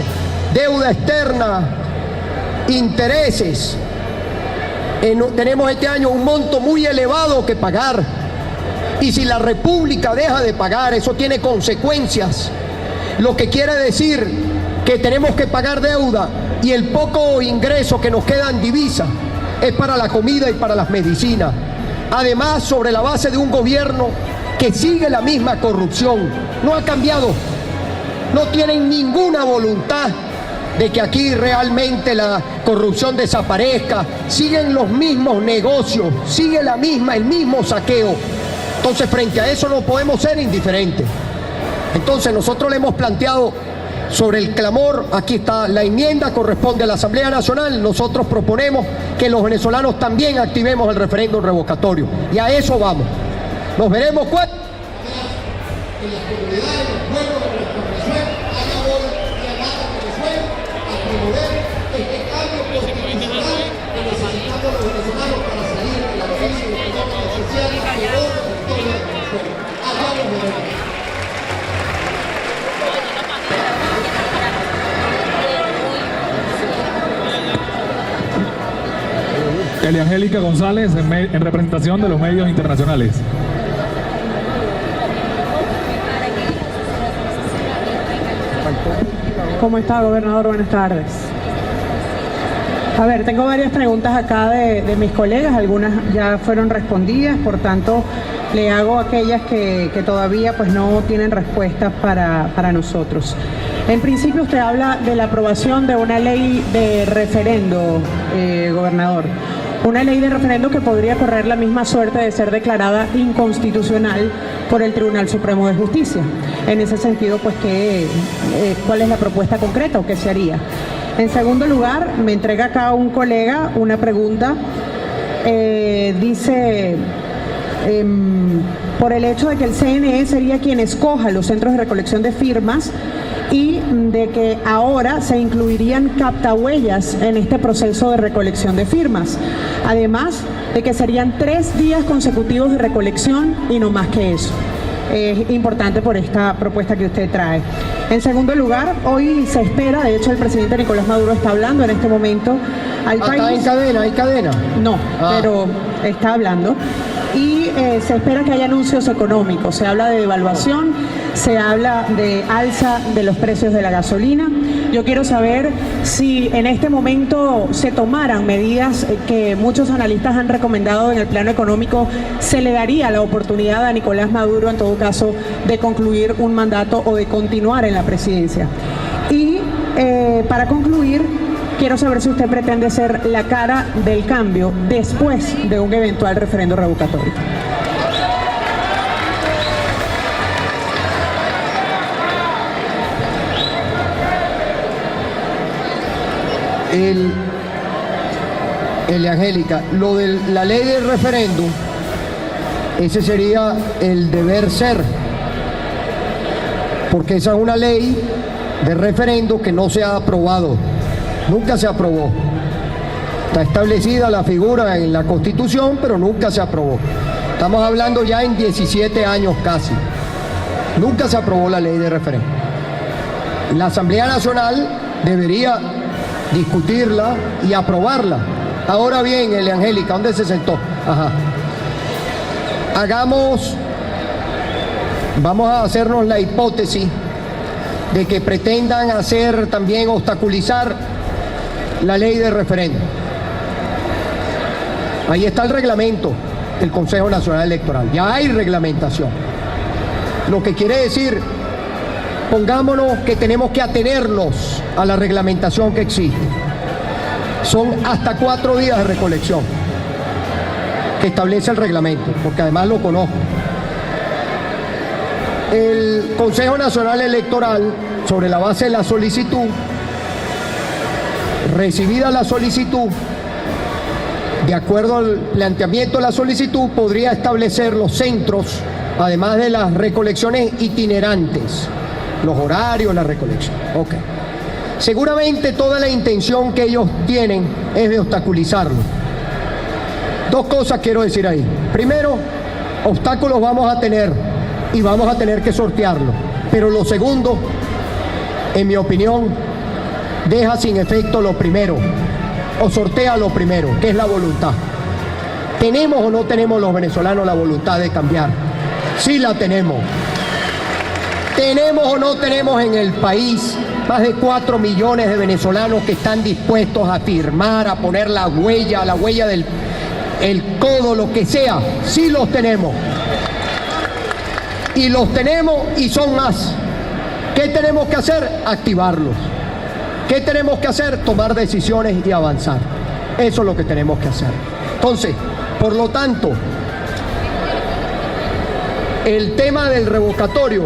deuda externa, intereses. Tenemos este año un monto muy elevado que pagar. Y si la República deja de pagar, eso tiene consecuencias. Lo que quiere decir que tenemos que pagar deuda y el poco ingreso que nos queda en divisa es para la comida y para las medicinas. Además, sobre la base de un gobierno que sigue la misma corrupción, no ha cambiado, no tienen ninguna voluntad de que aquí realmente la corrupción desaparezca, siguen los mismos negocios, sigue el mismo saqueo. Entonces, frente a eso no podemos ser indiferentes. Entonces, nosotros le hemos planteado sobre el clamor, aquí está la enmienda, corresponde a la Asamblea Nacional, nosotros proponemos que los venezolanos también activemos el referéndum revocatorio, y a eso vamos. Nos veremos cuándo. En las comunidades, en los pueblos de nuestra Venezuela, allá voy a llamar a Venezuela a promover este cambio constitucional que necesitamos los venezolanos para salir de la crisis económica y social de todo el territorio de Venezuela. Allá nos veremos. Eliangélica González, en representación de los medios internacionales. ¿Cómo está, gobernador? Buenas tardes. A ver, tengo varias preguntas acá de mis colegas, algunas ya fueron respondidas, por tanto, le hago aquellas que todavía pues no tienen respuestas para nosotros. En principio, usted habla de la aprobación de una ley de referendo, gobernador. Una ley de referendo que podría correr la misma suerte de ser declarada inconstitucional por el Tribunal Supremo de Justicia. En ese sentido, pues, ¿cuál es la propuesta concreta o qué se haría? En segundo lugar, me entrega acá un colega una pregunta. Dice, por el hecho de que el CNE sería quien escoja los centros de recolección de firmas y de que ahora se incluirían captahuellas en este proceso de recolección de firmas. Además de que serían 3 días consecutivos de recolección y no más que eso. Es importante por esta propuesta que usted trae. En segundo lugar, hoy se espera, de hecho el presidente Nicolás Maduro está hablando en este momento al país. ¿Está en cadena? ¿Hay cadena? No, pero está hablando. Y se espera que haya anuncios económicos. Se habla de devaluación, se habla de alza de los precios de la gasolina. Yo quiero saber si en este momento se tomaran medidas que muchos analistas han recomendado en el plano económico. Se le daría la oportunidad a Nicolás Maduro, en todo caso, de concluir un mandato o de continuar en la presidencia. Y para concluir, quiero saber si usted pretende ser la cara del cambio después de un eventual referendo revocatorio. Angélica, lo de la ley del referéndum, ese sería el deber ser, porque esa es una ley de referéndum que no se ha aprobado, nunca se aprobó. Está establecida la figura en la Constitución, pero nunca se aprobó. Estamos hablando ya en 17 años casi. Nunca se aprobó la ley de referéndum. La Asamblea Nacional debería discutirla y aprobarla. Ahora bien, Angélica, ¿dónde se sentó? Ajá. Vamos a hacernos la hipótesis de que pretendan hacer también obstaculizar la ley de referéndum. Ahí está el reglamento del Consejo Nacional Electoral. Ya hay reglamentación. Lo que quiere decir, pongámonos que tenemos que atenernos a la reglamentación que existe. Son hasta 4 días de recolección que establece el reglamento, porque además lo conozco. El Consejo Nacional Electoral, sobre la base de la solicitud, recibida la solicitud, de acuerdo al planteamiento de la solicitud, podría establecer los centros, además de las recolecciones itinerantes, los horarios, la recolección. Ok. Seguramente toda la intención que ellos tienen es de obstaculizarlo. 2 cosas quiero decir ahí. Primero, obstáculos vamos a tener y vamos a tener que sortearlo. Pero lo segundo, en mi opinión, deja sin efecto lo primero, o sortea lo primero, que es la voluntad. ¿Tenemos o no tenemos los venezolanos la voluntad de cambiar? Sí la tenemos. ¿Tenemos o no tenemos en el país más de 4 millones de venezolanos que están dispuestos a firmar, a poner la huella del codo, lo que sea? Sí los tenemos. Y los tenemos y son más. ¿Qué tenemos que hacer? Activarlos. ¿Qué tenemos que hacer? Tomar decisiones y avanzar. Eso es lo que tenemos que hacer. Entonces, por lo tanto, el tema del revocatorio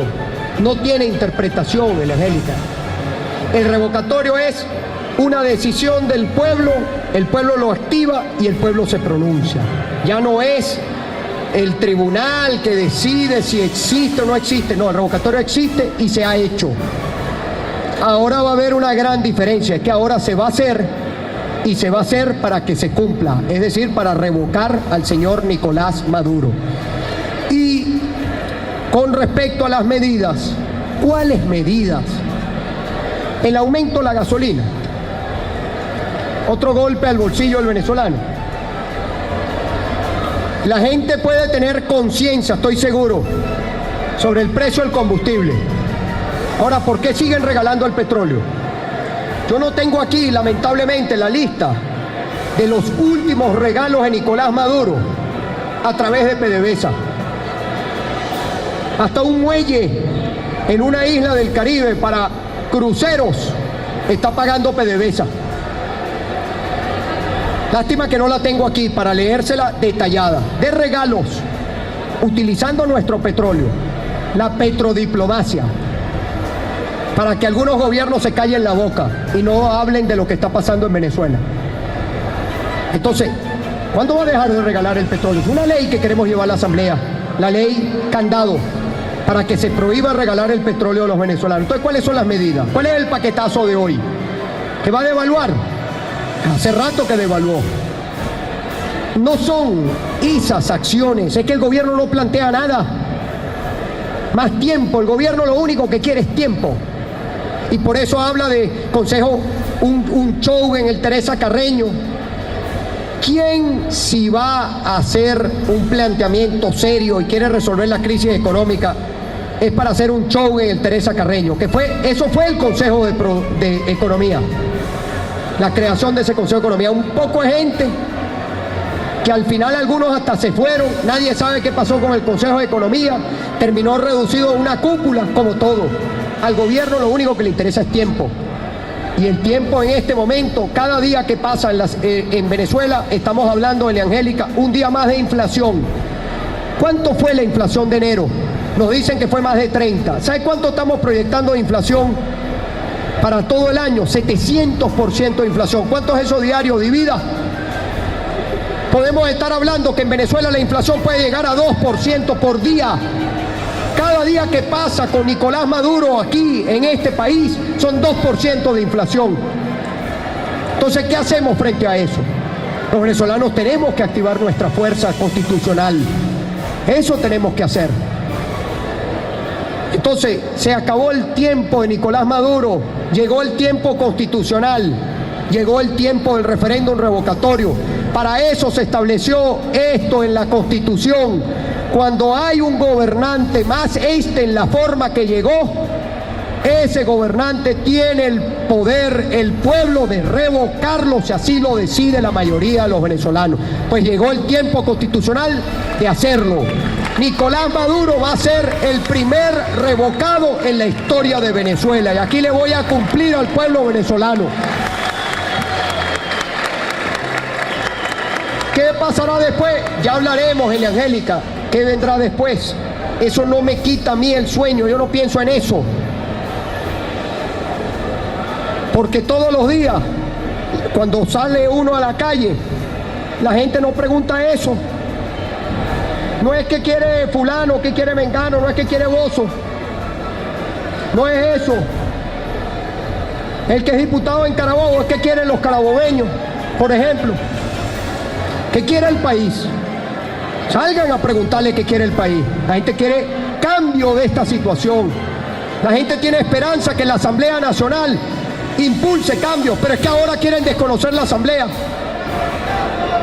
no tiene interpretación, Angélica. El revocatorio es una decisión del pueblo, el pueblo lo activa y el pueblo se pronuncia. Ya no es el tribunal que decide si existe o no existe. No, el revocatorio existe y se ha hecho. Ahora va a haber una gran diferencia, es que ahora se va a hacer y se va a hacer para que se cumpla, es decir, para revocar al señor Nicolás Maduro. Y con respecto a las medidas, ¿cuáles medidas? El aumento de la gasolina, otro golpe al bolsillo del venezolano. La gente puede tener conciencia, estoy seguro, sobre el precio del combustible. Ahora, ¿por qué siguen regalando el petróleo? Yo no tengo aquí, lamentablemente, la lista de los últimos regalos de Nicolás Maduro a través de PDVSA. Hasta un muelle en una isla del Caribe para cruceros está pagando PDVSA. Lástima que no la tengo aquí para leérsela detallada. De regalos, utilizando nuestro petróleo, la petrodiplomacia, para que algunos gobiernos se callen la boca y no hablen de lo que está pasando en Venezuela. Entonces, ¿cuándo va a dejar de regalar el petróleo? Es una ley que queremos llevar a la Asamblea, la ley Candado, para que se prohíba regalar el petróleo a los venezolanos. Entonces, ¿cuáles son las medidas? ¿Cuál es el paquetazo de hoy? ¿Que va a devaluar? Hace rato que devaluó. No son esas acciones, es que el gobierno no plantea nada. Más tiempo, el gobierno lo único que quiere es tiempo. Y por eso habla de consejo, un show en el Teresa Carreño. ¿Quién, si va a hacer un planteamiento serio y quiere resolver la crisis económica, es para hacer un show en el Teresa Carreño? Eso fue el Consejo de Economía, la creación de ese Consejo de Economía. Un poco de gente que al final algunos hasta se fueron, nadie sabe qué pasó con el Consejo de Economía, terminó reducido a una cúpula, como todo. Al gobierno lo único que le interesa es tiempo. Y el tiempo en este momento, cada día que pasa en Venezuela, estamos hablando, Elia Angélica, un día más de inflación. ¿Cuánto fue la inflación de enero? Nos dicen que fue más de 30. ¿Sabe cuánto estamos proyectando de inflación para todo el año? 700% de inflación. ¿Cuánto es eso diario? Divida. Podemos estar hablando que en Venezuela la inflación puede llegar a 2% por día. Cada día que pasa con Nicolás Maduro aquí en este país son 2% de inflación. Entonces, ¿qué hacemos frente a eso? Los venezolanos tenemos que activar nuestra fuerza constitucional. Eso tenemos que hacer. Entonces, se acabó el tiempo de Nicolás Maduro, llegó el tiempo constitucional, llegó el tiempo del referéndum revocatorio. Para eso se estableció esto en la Constitución. Cuando hay un gobernante, más en la forma que llegó, ese gobernante tiene el poder, el pueblo, de revocarlo si así lo decide la mayoría de los venezolanos. Pues llegó el tiempo constitucional de hacerlo. Nicolás Maduro va a ser el primer revocado en la historia de Venezuela. Y aquí le voy a cumplir al pueblo venezolano. ¿Qué pasará después? Ya hablaremos, Elia Angélica. ¿Qué vendrá después? Eso no me quita a mí el sueño, yo no pienso en eso. Porque todos los días, cuando sale uno a la calle, la gente no pregunta eso. No es que quiere fulano, que quiere mengano, no es que quiere Bozo. No es eso. El que es diputado en Carabobo es que quieren los carabobeños, por ejemplo. ¿Qué quiere el país? Salgan a preguntarle qué quiere el país. La gente quiere cambio de esta situación. La gente tiene esperanza que la Asamblea Nacional impulse cambios, pero es que ahora quieren desconocer la Asamblea.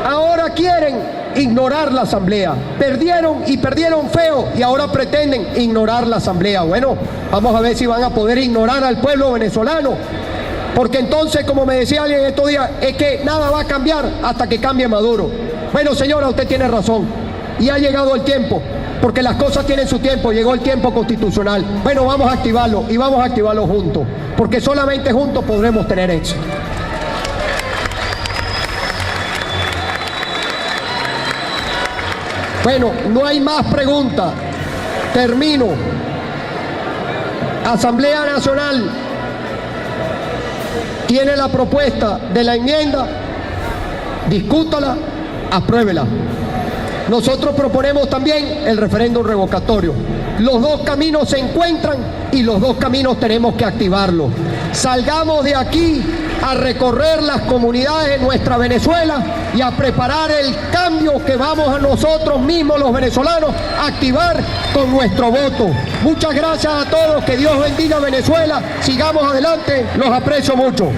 Ahora quieren ignorar la Asamblea. Perdieron y perdieron feo y ahora pretenden ignorar la Asamblea. Bueno, vamos a ver si van a poder ignorar al pueblo venezolano. Porque entonces, como me decía alguien estos días, es que nada va a cambiar hasta que cambie Maduro. Bueno, señora, usted tiene razón. Y ha llegado el tiempo, porque las cosas tienen su tiempo, llegó el tiempo constitucional. Bueno, vamos a activarlo y vamos a activarlo juntos, porque solamente juntos podremos tener éxito. Bueno, no hay más preguntas. Termino. Asamblea Nacional tiene la propuesta de la enmienda, discútala, apruébela. Nosotros proponemos también el referéndum revocatorio. Los dos caminos se encuentran y los dos caminos tenemos que activarlos. Salgamos de aquí a recorrer las comunidades de nuestra Venezuela y a preparar el cambio que vamos a nosotros mismos, los venezolanos, a activar con nuestro voto. Muchas gracias a todos, que Dios bendiga a Venezuela, sigamos adelante, los aprecio mucho.